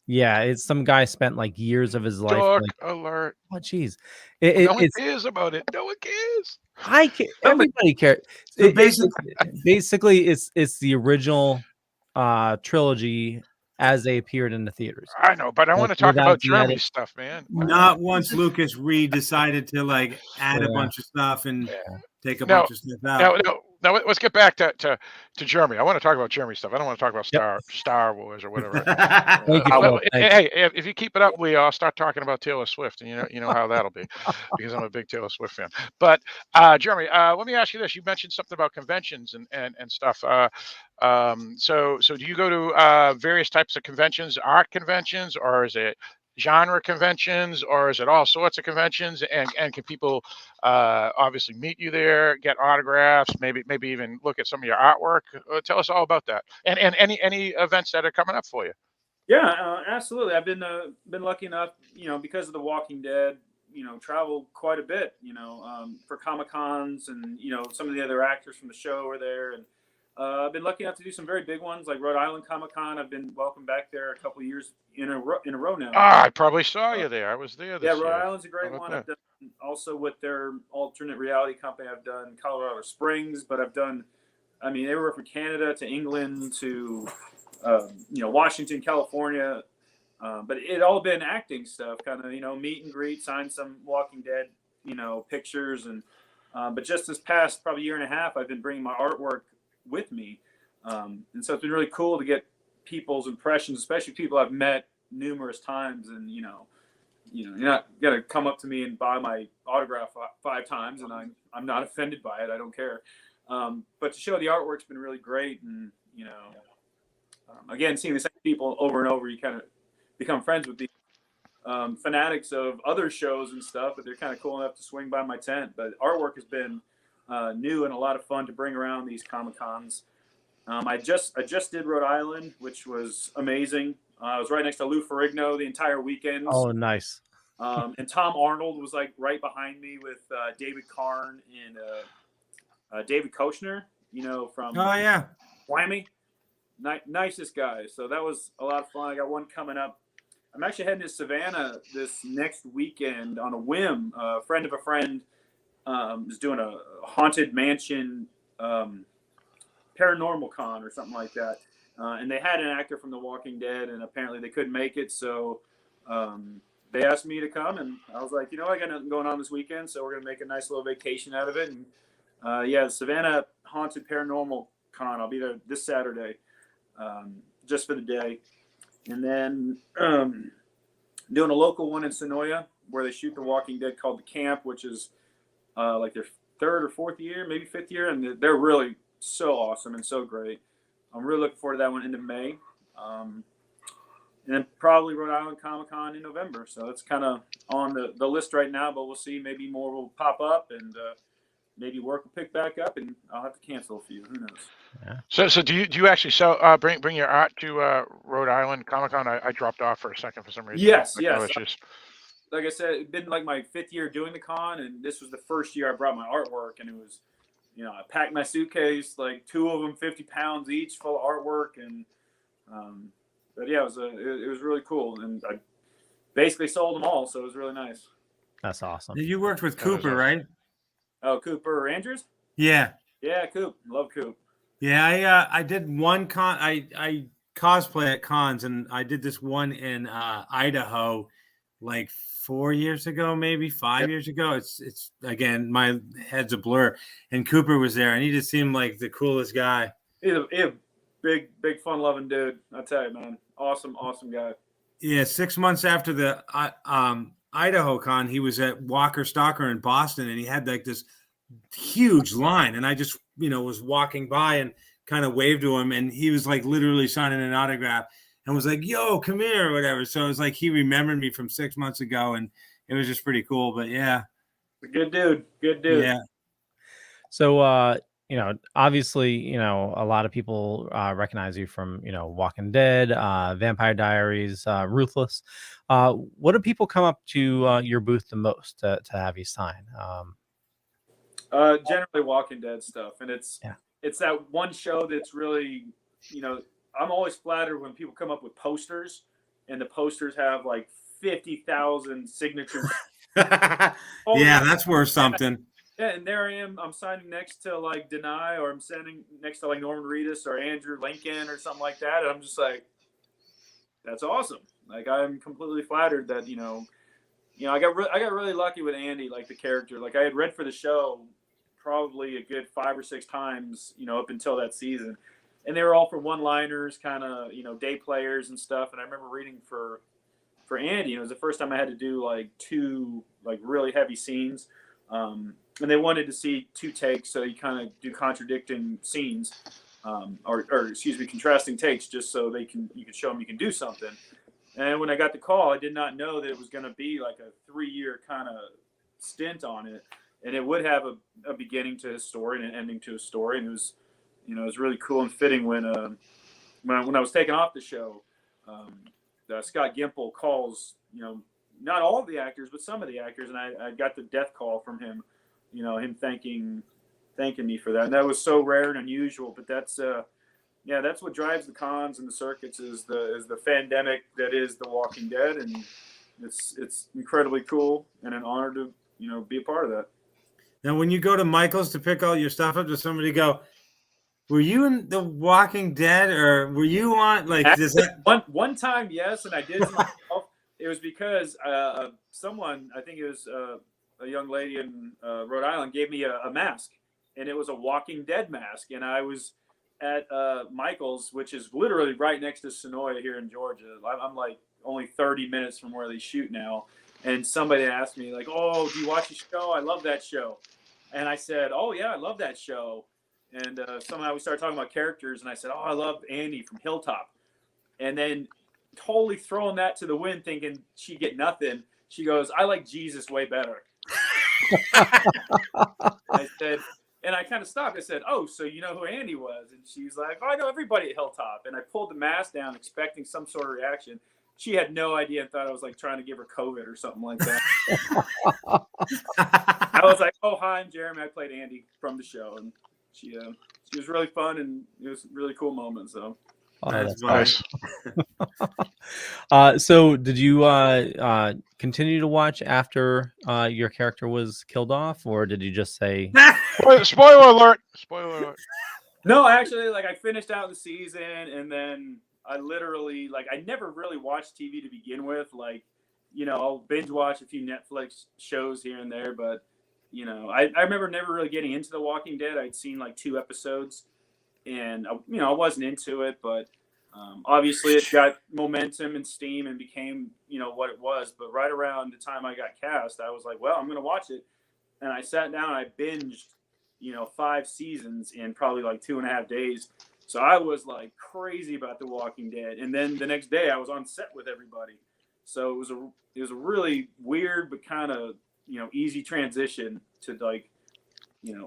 Speaker 13: Yeah, it's some guy spent like years of his life.
Speaker 14: Dork alert!
Speaker 13: Oh, geez,
Speaker 14: no one cares about it. No one cares.
Speaker 13: I care. Everybody cares.
Speaker 1: So
Speaker 13: basically, it's the original trilogy as they appeared in the theaters.
Speaker 14: I know, but I want to talk about Jeremy stuff, man.
Speaker 1: Not once Lucas decided to like add a bunch of stuff and take a bunch of stuff out.
Speaker 14: Now let's get back to Jeremy. I want to talk about Jeremy stuff. I don't want to talk about Star Wars or whatever.
Speaker 13: Thank you.
Speaker 14: Hey, if you keep it up, I'll start talking about Taylor Swift, and you know how that'll be, because I'm a big Taylor Swift fan. But Jeremy, let me ask you this: you mentioned something about conventions and stuff. So do you go to various types of conventions, art conventions, or is it genre conventions, or is it all sorts of conventions? And can people obviously meet you there, get autographs, maybe even look at some of your artwork? Tell us all about that, and any events that are coming up for you.
Speaker 15: Yeah, absolutely. I've been lucky enough, because of The Walking Dead, travel quite a bit, for Comic-Cons, and some of the other actors from the show are there, and I've been lucky enough to do some very big ones like Rhode Island Comic-Con. I've been welcomed back there a couple of years in a row now.
Speaker 14: I probably saw you there. I was there this year.
Speaker 15: Yeah, Rhode Island's a great one. I've done also with their alternate reality company. I've done Colorado Springs, but I've done, everywhere from Canada to England to, Washington, California. But it all been acting stuff, kind of, meet and greet, sign some Walking Dead, pictures. And but just this past probably year and a half, I've been bringing my artwork with me. And so it's been really cool to get people's impressions, especially people I've met numerous times. And, you're not going to come up to me and buy my autograph 5 times, and I'm not offended by it. I don't care. But to show the artwork's been really great. And, again, seeing the same people over and over, you kind of become friends with these fanatics of other shows and stuff, but they're kind of cool enough to swing by my tent. But artwork has been new and a lot of fun to bring around these Comic-Cons. I just did Rhode Island, which was amazing. I was right next to Lou Ferrigno the entire weekend.
Speaker 13: Oh, nice.
Speaker 15: And Tom Arnold was like right behind me with David Karn and David Koechner, from Whammy. Nicest guy. So that was a lot of fun. I got one coming up. I'm actually heading to Savannah this next weekend on a whim. A friend of a friend is doing a haunted mansion paranormal con or something like that. And they had an actor from The Walking Dead, and apparently they couldn't make it. So they asked me to come, and I was like, I got nothing going on this weekend, so we're going to make a nice little vacation out of it. And Savannah Haunted Paranormal Con, I'll be there this Saturday just for the day. And then doing a local one in Sonoya where they shoot The Walking Dead called The Camp, which is like their 3rd or 4th year, maybe 5th year. And they're really so awesome and so great. I'm really looking forward to that one into May. And then probably Rhode Island Comic-Con in November. So it's kind of on the list right now, but we'll see. Maybe more will pop up, and maybe work will pick back up, and I'll have to cancel a few. Who knows?
Speaker 14: Yeah. So do you actually bring your art to Rhode Island Comic-Con? I dropped off for a second for some reason.
Speaker 15: Yes. Like I said, it's been like my 5th year doing the con, and this was the first year I brought my artwork, and it was I packed my suitcase, like 2 of them, 50 pounds each, full of artwork, and but yeah, it was really cool, and I basically sold them all, so it was really nice.
Speaker 13: That's awesome.
Speaker 1: You worked with Cooper, right?
Speaker 15: Oh, Cooper Andrews?
Speaker 1: Yeah.
Speaker 15: Yeah, Coop. Love Coop.
Speaker 1: Yeah, I did one con. I cosplay at cons, and I did this one in Idaho, like 4 years ago, maybe 5 years ago. It's again, my head's a blur. And Cooper was there, and he just seemed like the coolest guy.
Speaker 15: He's a big fun-loving dude. I tell you, man, awesome guy.
Speaker 1: Yeah, 6 months after the Idaho con, he was at Walker Stalker in Boston, and he had like this huge line, and I just was walking by and kind of waved to him, and he was like literally signing an autograph and was like, "Yo, come here," or whatever. So it was like he remembered me from 6 months ago, and it was just pretty cool. But yeah,
Speaker 15: good dude.
Speaker 1: Yeah.
Speaker 13: So obviously, a lot of people recognize you from Walking Dead, Vampire Diaries, Ruthless. What do people come up to your booth the most to have you sign?
Speaker 15: Generally Walking Dead stuff, and it's that one show that's really, I'm always flattered when people come up with posters, and the posters have like 50,000 signatures.
Speaker 1: Yeah, that's worth something.
Speaker 15: Yeah, and there I am. I'm signing next to like Denai, or I'm signing next to like Norman Reedus or Andrew Lincoln or something like that, and I'm just like, that's awesome. Like, I'm completely flattered that I got really lucky with Andy, like the character. Like, I had read for the show probably a good 5 or 6 times, up until that season. And they were all for one-liners, kind of, day players and stuff. And I remember reading for Andy, it was the first time I had to do like 2 like really heavy scenes. And they wanted to see 2 takes, so you kind of do contradicting scenes, contrasting takes, just so you can show them you can do something. And when I got the call, I did not know that it was going to be like a 3-year kind of stint on it. And it would have a beginning to his story and an ending to his story. And it was, it was really cool and fitting when I was taken off the show, Scott Gimple calls, not all of the actors, but some of the actors. And I got the death call from him, him thanking me for that. And that was so rare and unusual, but that's what drives the cons and the circuits is the pandemic that is The Walking Dead. And it's incredibly cool and an honor to, be a part of that.
Speaker 1: Now, when you go to Michael's to pick all your stuff up, does somebody go, "Were you in The Walking Dead, or were you on like this?"
Speaker 15: One time, yes, and I did it myself. It was because someone, I think it was a young lady in Rhode Island, gave me a mask, and it was a Walking Dead mask, and I was at Michael's, which is literally right next to Sonoya here in Georgia. I'm like only 30 minutes from where they shoot now. And somebody asked me like, "Oh, do you watch the show? I love that show." And I said, "Oh yeah, I love that show." And somehow we started talking about characters, and I said, "Oh, I love Andy from Hilltop." And then totally throwing that to the wind, thinking she'd get nothing. She goes, "I like Jesus way better." I said, and I kind of stopped. I said, "Oh, so you know who Andy was?" And she's like, "Oh, I know everybody at Hilltop." And I pulled the mask down, expecting some sort of reaction. She had no idea and thought I was like trying to give her COVID or something like that. I was like, "Oh, hi, I'm Jeremy. I played Andy from the show." And she was really fun, and it was a really cool moment. So
Speaker 13: that's
Speaker 14: nice.
Speaker 13: So did you continue to watch after your character was killed off, or did you just say
Speaker 14: spoiler alert? Spoiler alert.
Speaker 15: No, actually, like I finished out the season, and then I literally, like, I never really watched TV to begin with. Like, I'll binge watch a few Netflix shows here and there, but, I remember never really getting into The Walking Dead. I'd seen like 2 episodes, and, I wasn't into it, but obviously it got momentum and steam and became, what it was. But right around the time I got cast, I was like, well, I'm going to watch it. And I sat down and I binged, 5 seasons in probably like 2.5 days. So I was like crazy about The Walking Dead, and then the next day I was on set with everybody. So it was a really weird but kind of easy transition to like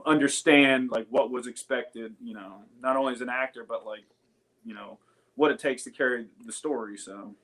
Speaker 15: understand like what was expected. Not only as an actor but like what it takes to carry the story. So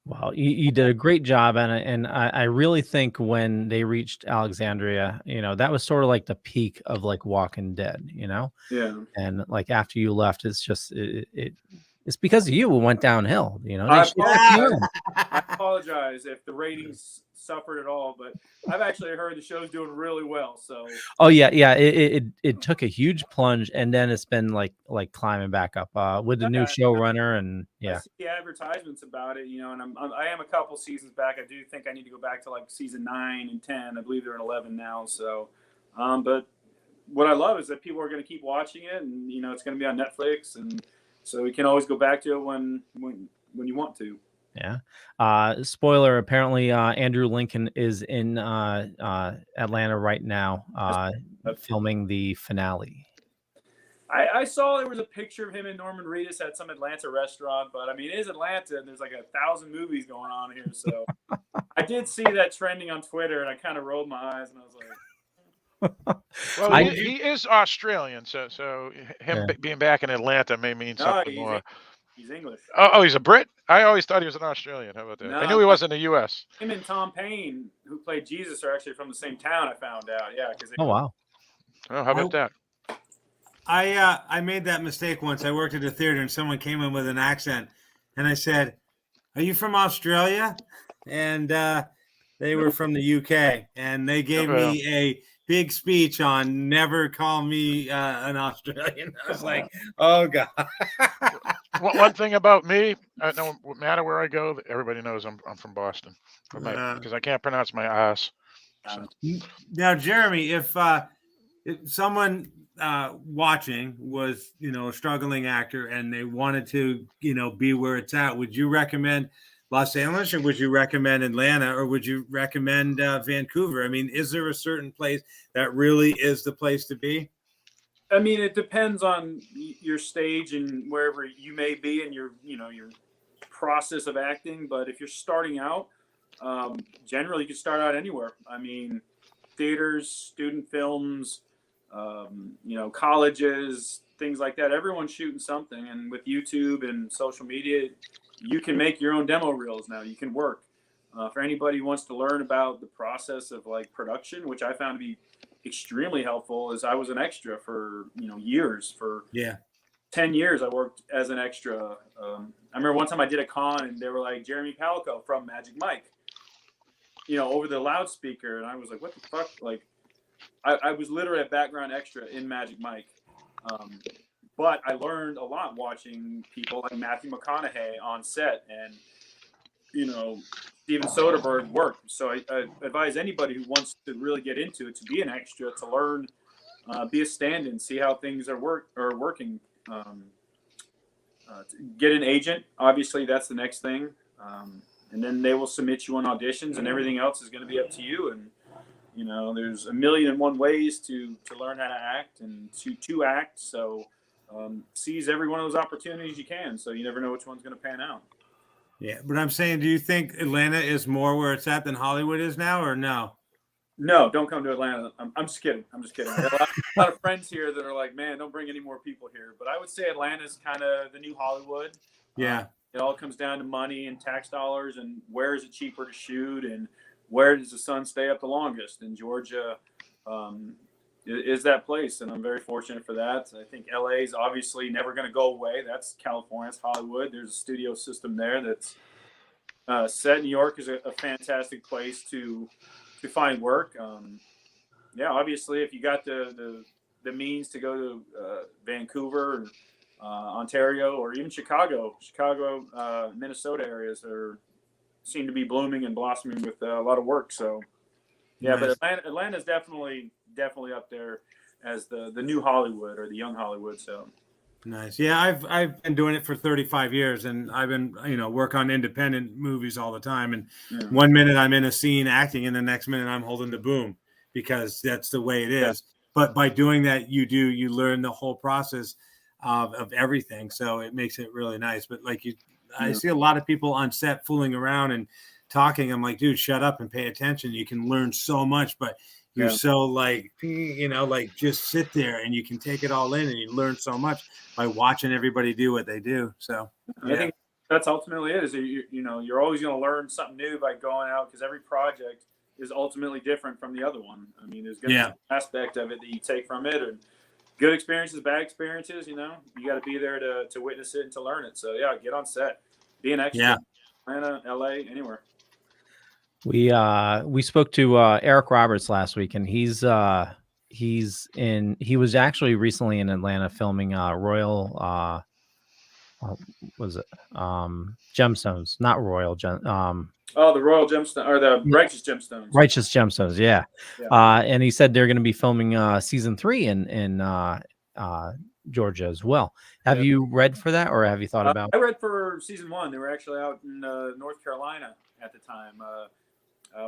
Speaker 13: Well, you did a great job, and I really think when they reached Alexandria, that was sort of like the peak of like Walking Dead,
Speaker 15: Yeah.
Speaker 13: and like after you left, it's just it's because of you it went downhill. They
Speaker 15: I
Speaker 13: shut the
Speaker 15: apologize.
Speaker 13: team.
Speaker 15: I apologize if the ratings suffered at all, but I've actually heard the show's doing really well. So.
Speaker 13: Oh yeah, it took a huge plunge, and then it's been like climbing back up with the new showrunner, and
Speaker 15: I see the advertisements about it, and I am a couple seasons back. I do think I need to go back to like season 9 and 10. I believe they're in 11 now. So, but what I love is that people are going to keep watching it, and it's going to be on Netflix, and so you can always go back to it when you want to.
Speaker 13: Yeah. Spoiler, apparently Andrew Lincoln is in Atlanta right now filming the finale.
Speaker 15: I saw there was a picture of him and Norman Reedus at some Atlanta restaurant, but I mean, it is Atlanta, and there's like 1,000 movies going on here. So I did see that trending on Twitter, and I kind of rolled my eyes, and I was like,
Speaker 14: well, he is Australian, so him being back in Atlanta may mean something more.
Speaker 15: He's English.
Speaker 14: Oh, he's a Brit? I always thought he was an Australian. How about that?
Speaker 15: No,
Speaker 14: I knew he was in the U.S.
Speaker 15: Him and Tom Payne, who played Jesus, are actually from the same town, I found out. Yeah.
Speaker 13: Oh, wow.
Speaker 14: Oh, how about that?
Speaker 1: I made that mistake once. I worked at a theater, and someone came in with an accent, and I said, "Are you from Australia?" And they were from the UK, and they gave me a big speech on never call me an Australian. I was like, oh God.
Speaker 14: One thing about me, no matter where I go, everybody knows I'm from Boston because I can't pronounce my R's. So.
Speaker 1: Now, Jeremy, if someone watching was, a struggling actor and they wanted to, be where it's at, would you recommend Los Angeles, or would you recommend Atlanta, or would you recommend Vancouver? I mean, is there a certain place that really is the place to be?
Speaker 15: I mean, it depends on your stage and wherever you may be in your process of acting. But if you're starting out, generally you can start out anywhere. I mean, theaters, student films, colleges, things like that. Everyone's shooting something, and with YouTube and social media, you can make your own demo reels now. You can work. For anybody who wants to learn about the process of like production, which I found to be extremely helpful, is I was an extra for years. For 10 years I worked as an extra. I remember one time I did a con, and they were like, Jeremy Palko from Magic Mike, over the loudspeaker, and I was like, what the fuck? Like, I was literally a background extra in Magic Mike. But I learned a lot watching people like Matthew McConaughey on set, and Steven Soderbergh work. So I advise anybody who wants to really get into it to be an extra, to learn, be a stand-in, see how things are working. Get an agent. Obviously, that's the next thing, and then they will submit you on auditions, and everything else is going to be up to you. And there's 1,000,001 ways to learn how to act and to act. So seize every one of those opportunities you can. So you never know which one's going to pan out.
Speaker 1: Yeah, but I'm saying, do you think Atlanta is more where it's at than Hollywood is now, or no?
Speaker 15: No, don't come to Atlanta. I'm just kidding. I have a lot of friends here that are like, man, don't bring any more people here. But I would say Atlanta's kind of the new Hollywood.
Speaker 1: Yeah.
Speaker 15: It all comes down to money and tax dollars, and where is it cheaper to shoot, and where does the sun stay up the longest? And Georgia is that place, and I'm very fortunate for that. I think LA is obviously never going to go away. That's California, it's Hollywood. There's a studio system there that's set. New York is a fantastic place to find work. Obviously, if you got the means to go to Vancouver, Ontario, or even Chicago, Minnesota areas seem to be blooming and blossoming with a lot of work. So, yeah, nice. But Atlanta's definitely up there as the new Hollywood, or the young Hollywood. So
Speaker 1: nice. Yeah, I've been doing it for 35 years, and I've been work on independent movies all the time. And 1 minute I'm in a scene acting, and the next minute I'm holding the boom, because that's the way it is. Yeah. But by doing that, you learn the whole process of everything. So it makes it really nice. But I see a lot of people on set fooling around and talking. I'm like, dude, shut up and pay attention. You can learn so much, but you're so just sit there and you can take it all in, and you learn so much by watching everybody do what they do. So
Speaker 15: I think That's ultimately it. Is you're always going to learn something new by going out, because every project is ultimately different from the other one. I mean, there's going to be an aspect of it that you take from it, and good experiences, bad experiences. You got to be there to witness it and to learn it. So yeah, get on set, be an extra.
Speaker 1: Yeah.
Speaker 15: Atlanta, LA, anywhere.
Speaker 13: We spoke to Eric Roberts last week, and he was actually recently in Atlanta filming Royal was it Gemstones, not Royal
Speaker 15: the Royal Gemstone, or the Righteous Gemstones.
Speaker 13: Righteous Gemstones, yeah. And he said they're going to be filming season 3 in Georgia as well. Have you read for that, or have you thought about?
Speaker 15: I read for season 1. They were actually out in North Carolina at the time.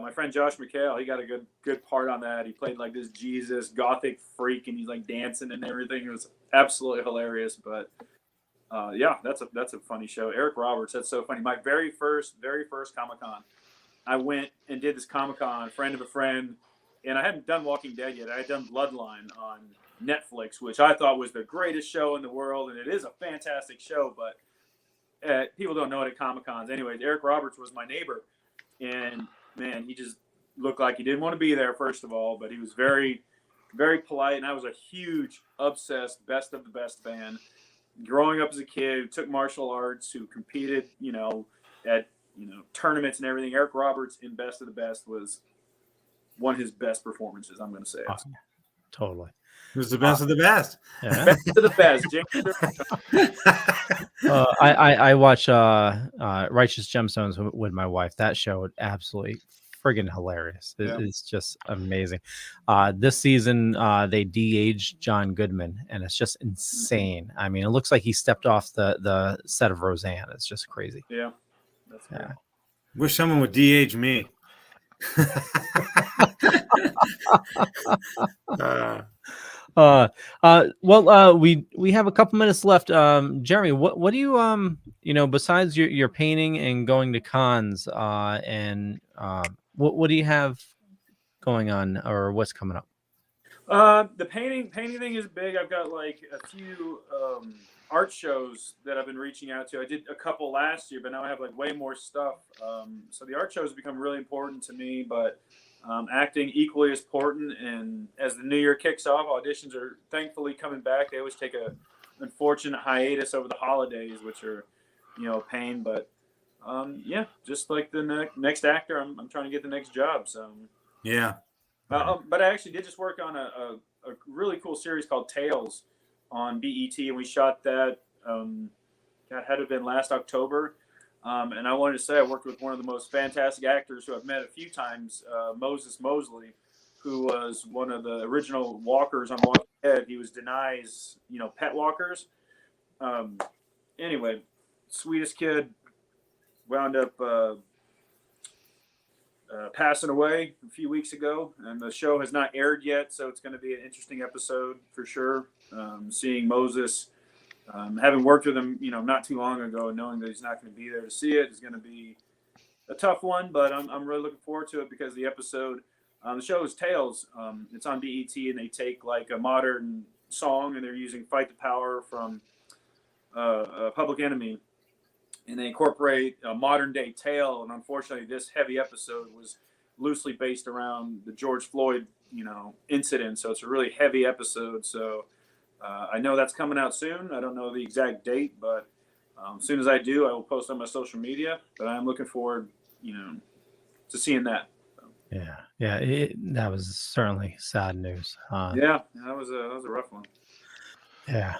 Speaker 15: My friend Josh McHale, he got a good part on that. He played like this Jesus gothic freak, and he's like dancing and everything. It was absolutely hilarious. But yeah, that's a funny show. Eric Roberts, that's so funny. My very first Comic-Con, I went and did this Comic-Con, friend of a friend, and I hadn't done Walking Dead yet. I had done Bloodline on Netflix, which I thought was the greatest show in the world, and it is a fantastic show, but people don't know it at Comic-Cons. Anyway, Eric Roberts was my neighbor, and man, he just looked like he didn't want to be there, first of all, but he was very, very polite, and I was a huge, obsessed, best of the best fan. Growing up as a kid who took martial arts, who competed, at tournaments and everything, Eric Roberts in Best of the Best was one of his best performances, I'm going to say.
Speaker 13: Awesome. Totally.
Speaker 1: It was the best of the best.
Speaker 13: Yeah.
Speaker 15: Best of the best.
Speaker 13: I watch Righteous Gemstones with my wife. That show absolutely friggin' hilarious. It's just amazing. This season, they de-aged John Goodman, and it's just insane. I mean, it looks like he stepped off the set of Roseanne. It's just crazy.
Speaker 15: Yeah. That's good.
Speaker 1: Wish someone would de-age me.
Speaker 13: Well, we have a couple minutes left. Jeremy, what do you besides your painting and going to cons, and what do you have going on, or what's coming up?
Speaker 15: The painting thing is big. I've got like a few art shows that I've been reaching out to. I did a couple last year, but now I have like way more stuff. So the art shows become really important to me, but acting equally as important. And as the new year kicks off, auditions are thankfully coming back. They always take a unfortunate hiatus over the holidays, which are, a pain. But yeah, just like the next actor, I'm trying to get the next job. So
Speaker 1: yeah.
Speaker 15: But I actually did just work on a really cool series called Tales on BET, and we shot that. That had to have been last October. And I wanted to say I worked with one of the most fantastic actors who I've met a few times, Moses Mosley, who was one of the original walkers on Walking Dead. He was Denai's, pet walkers. Anyway, sweetest kid, wound up passing away a few weeks ago, and the show has not aired yet, so it's going to be an interesting episode for sure. Seeing Moses, having worked with him, not too long ago, and knowing that he's not going to be there to see it is going to be a tough one, but I'm really looking forward to it because the episode, the show is Tales. It's on BET, and they take like a modern song, and they're using Fight the Power from Public Enemy, and they incorporate a modern day tale. And unfortunately, this heavy episode was loosely based around the George Floyd, incident. So it's a really heavy episode. So I know that's coming out soon. I don't know the exact date, but as soon as I do, I will post on my social media. But I'm looking forward, to seeing that. So.
Speaker 13: Yeah. That was certainly sad news.
Speaker 15: Yeah, that was a rough one.
Speaker 13: Yeah.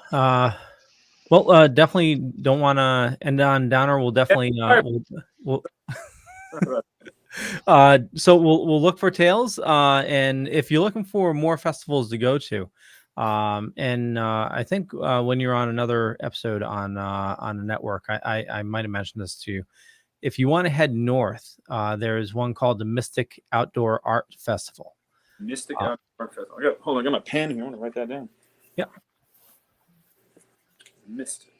Speaker 13: Well, definitely don't want to end on downer. We'll definitely so we'll look for Tales, and if you're looking for more festivals to go to, and I think when you're on another episode on the network, I might have mentioned this to you. If you want to head north, there is one called the Mystic Outdoor Art Festival.
Speaker 15: Mystic Outdoor Art Festival. Hold on, I got my pen here. I want to write that down.
Speaker 13: Yeah.
Speaker 15: Mystic.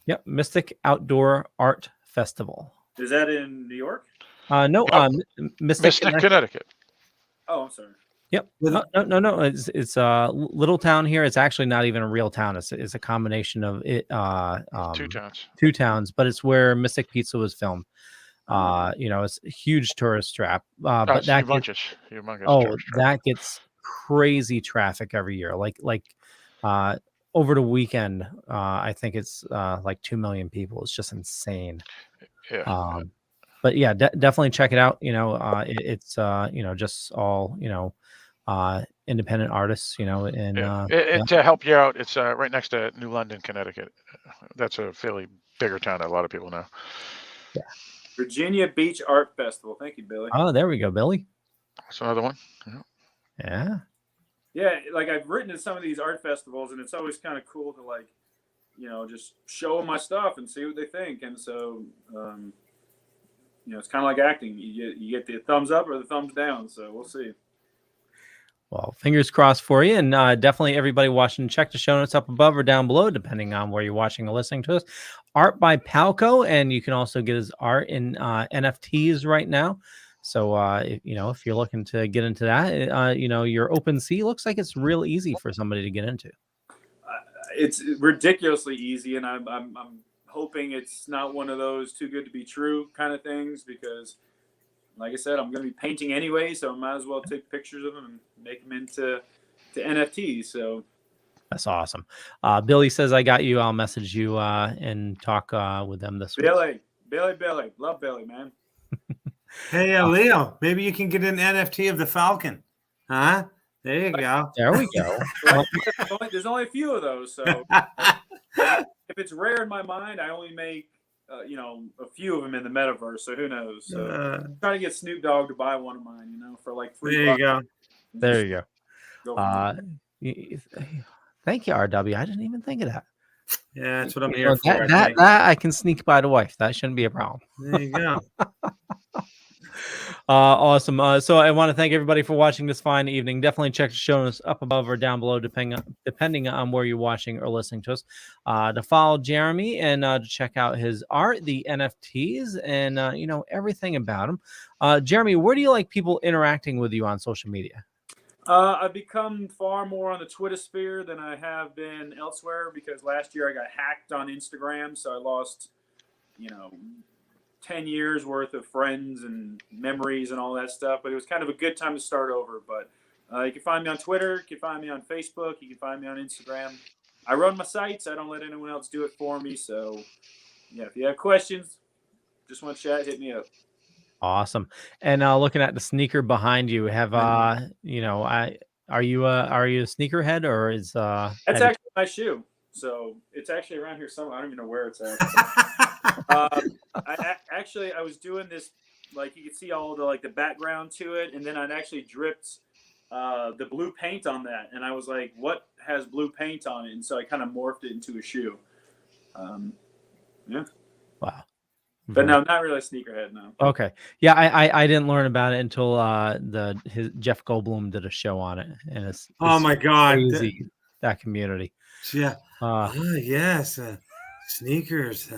Speaker 13: Yep, Mystic Outdoor Art Festival.
Speaker 15: Is that in New York?
Speaker 13: No, Mystic,
Speaker 14: Connecticut.
Speaker 15: Oh, I'm sorry.
Speaker 13: Yep. No. It's a little town here. It's actually not even a real town. It's a combination of it.
Speaker 14: Two towns.
Speaker 13: Two towns, but it's where Mystic Pizza was filmed. It's a huge tourist trap. But that
Speaker 14: humongous tourist trap.
Speaker 13: that gets crazy traffic every year. Over the weekend, I think it's like 2 million people. It's just insane.
Speaker 14: Yeah.
Speaker 13: But yeah, definitely check it out. It's just all independent artists. And
Speaker 14: to help you out, it's right next to New London, Connecticut. That's a fairly bigger town that a lot of people know.
Speaker 13: Yeah.
Speaker 15: Virginia Beach Art Festival. Thank you, Billy.
Speaker 13: Oh, there we go, Billy.
Speaker 14: That's another one.
Speaker 13: Yeah.
Speaker 15: Yeah, like I've written at some of these art festivals, and it's always kind of cool to just show them my stuff and see what they think. And so, it's kind of like acting. You get the thumbs up or the thumbs down. So we'll see.
Speaker 13: Well, fingers crossed for you. And definitely everybody watching, check the show notes up above or down below, depending on where you're watching or listening to us. Art by Palko. And you can also get his art in NFTs right now. So, if you're looking to get into that, your OpenSea looks like it's real easy for somebody to get into.
Speaker 15: It's ridiculously easy. And I'm hoping it's not one of those too good to be true kind of things, because like I said, I'm going to be painting anyway, so I might as well take pictures of them and make them into NFTs. So
Speaker 13: that's awesome. Billy says, I got you. I'll message you and talk with them this week.
Speaker 15: Billy. Love Billy, man.
Speaker 1: Hey, Leo, maybe you can get an NFT of the Falcon. Huh? There you go.
Speaker 13: There we go.
Speaker 15: There's only a few of those. So if it's rare in my mind, I only make a few of them in the metaverse, so who knows? So I'm trying to get Snoop Dogg to buy one of mine, for like $3.
Speaker 1: There you go.
Speaker 13: There you go. Thank you, RW. I didn't even think of that.
Speaker 1: Yeah, that's what I'm here for.
Speaker 13: That I can sneak by the wife. That shouldn't be a problem.
Speaker 1: There you go.
Speaker 13: Awesome. So I want to thank everybody for watching this fine evening. Definitely check the show notes up above or down below, depending on where you're watching or listening to us. To follow Jeremy and to check out his art, the NFTs, and everything about him. Jeremy, where do you like people interacting with you on social media?
Speaker 15: I've become far more on the Twitter sphere than I have been elsewhere, because last year I got hacked on Instagram, so I lost 10 years worth of friends and memories and all that stuff. But it was kind of a good time to start over. But you can find me on Twitter. You can find me on Facebook. You can find me on Instagram. I run my sites. I don't let anyone else do it for me. So, yeah, if you have questions, just want to chat, hit me up.
Speaker 13: Awesome. And looking at the sneaker behind you, are you a sneakerhead, or is
Speaker 15: that's actually my shoe? So it's actually around here somewhere. I don't even know where it's at. I was doing this, like you could see all the background to it, and then I'd actually dripped the blue paint on that, and I was like, what has blue paint on it? And so I kind of morphed it into a shoe. Yeah.
Speaker 13: Wow.
Speaker 15: But no, not really a sneakerhead, no.
Speaker 13: Okay. Yeah, I didn't learn about it until his Jeff Goldblum did a show on it, and it's
Speaker 1: oh my God,
Speaker 13: crazy, that community.
Speaker 1: Yeah. Yes. Sneakers.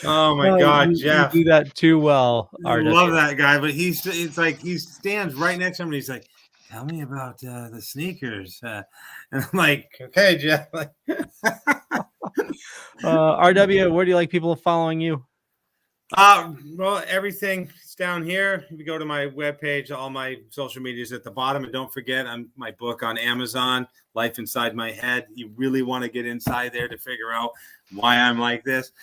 Speaker 1: Oh my God, Jeff.
Speaker 13: You do that too well.
Speaker 1: I love that guy, but it's like he stands right next to him and he's like, tell me about the sneakers. And I'm like, okay, Jeff.
Speaker 13: RW, where do you like people following you?
Speaker 1: Well, everything's down here. If you go to my webpage, all my social media is at the bottom. And don't forget, my book on Amazon, Life Inside My Head. You really want to get inside there to figure out why I'm like this.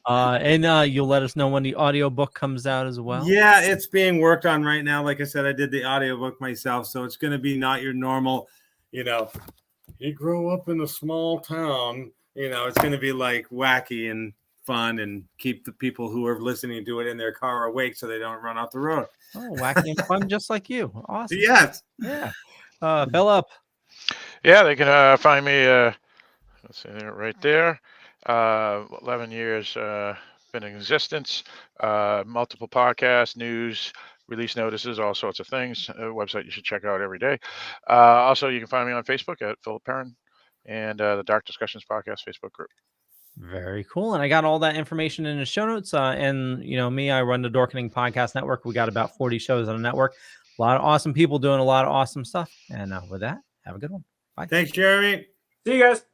Speaker 13: And you'll let us know when the audiobook comes out as well.
Speaker 1: Yeah, it's being worked on right now. Like I said, I did the audiobook myself. So it's going to be not your normal, you grow up in a small town. It's going to be like wacky and fun and keep the people who are listening to it in their car awake so they don't run off the road.
Speaker 13: Oh, wacky and fun, just like you. Awesome.
Speaker 1: Yes.
Speaker 13: Yeah. Philip.
Speaker 14: Yeah, they can find me. Let's see there, right there. 11 years been in existence. Multiple podcasts, news, release notices, all sorts of things. A website you should check out every day. Also, you can find me on Facebook at Philip Perrin and the Dark Discussions Podcast Facebook group.
Speaker 13: Very cool. And I got all that information in the show notes. And me, I run the Dorkening Podcast Network. We got about 40 shows on the network. A lot of awesome people doing a lot of awesome stuff. And with that, have a good one. Bye.
Speaker 1: Thanks, Jeremy.
Speaker 15: See you guys.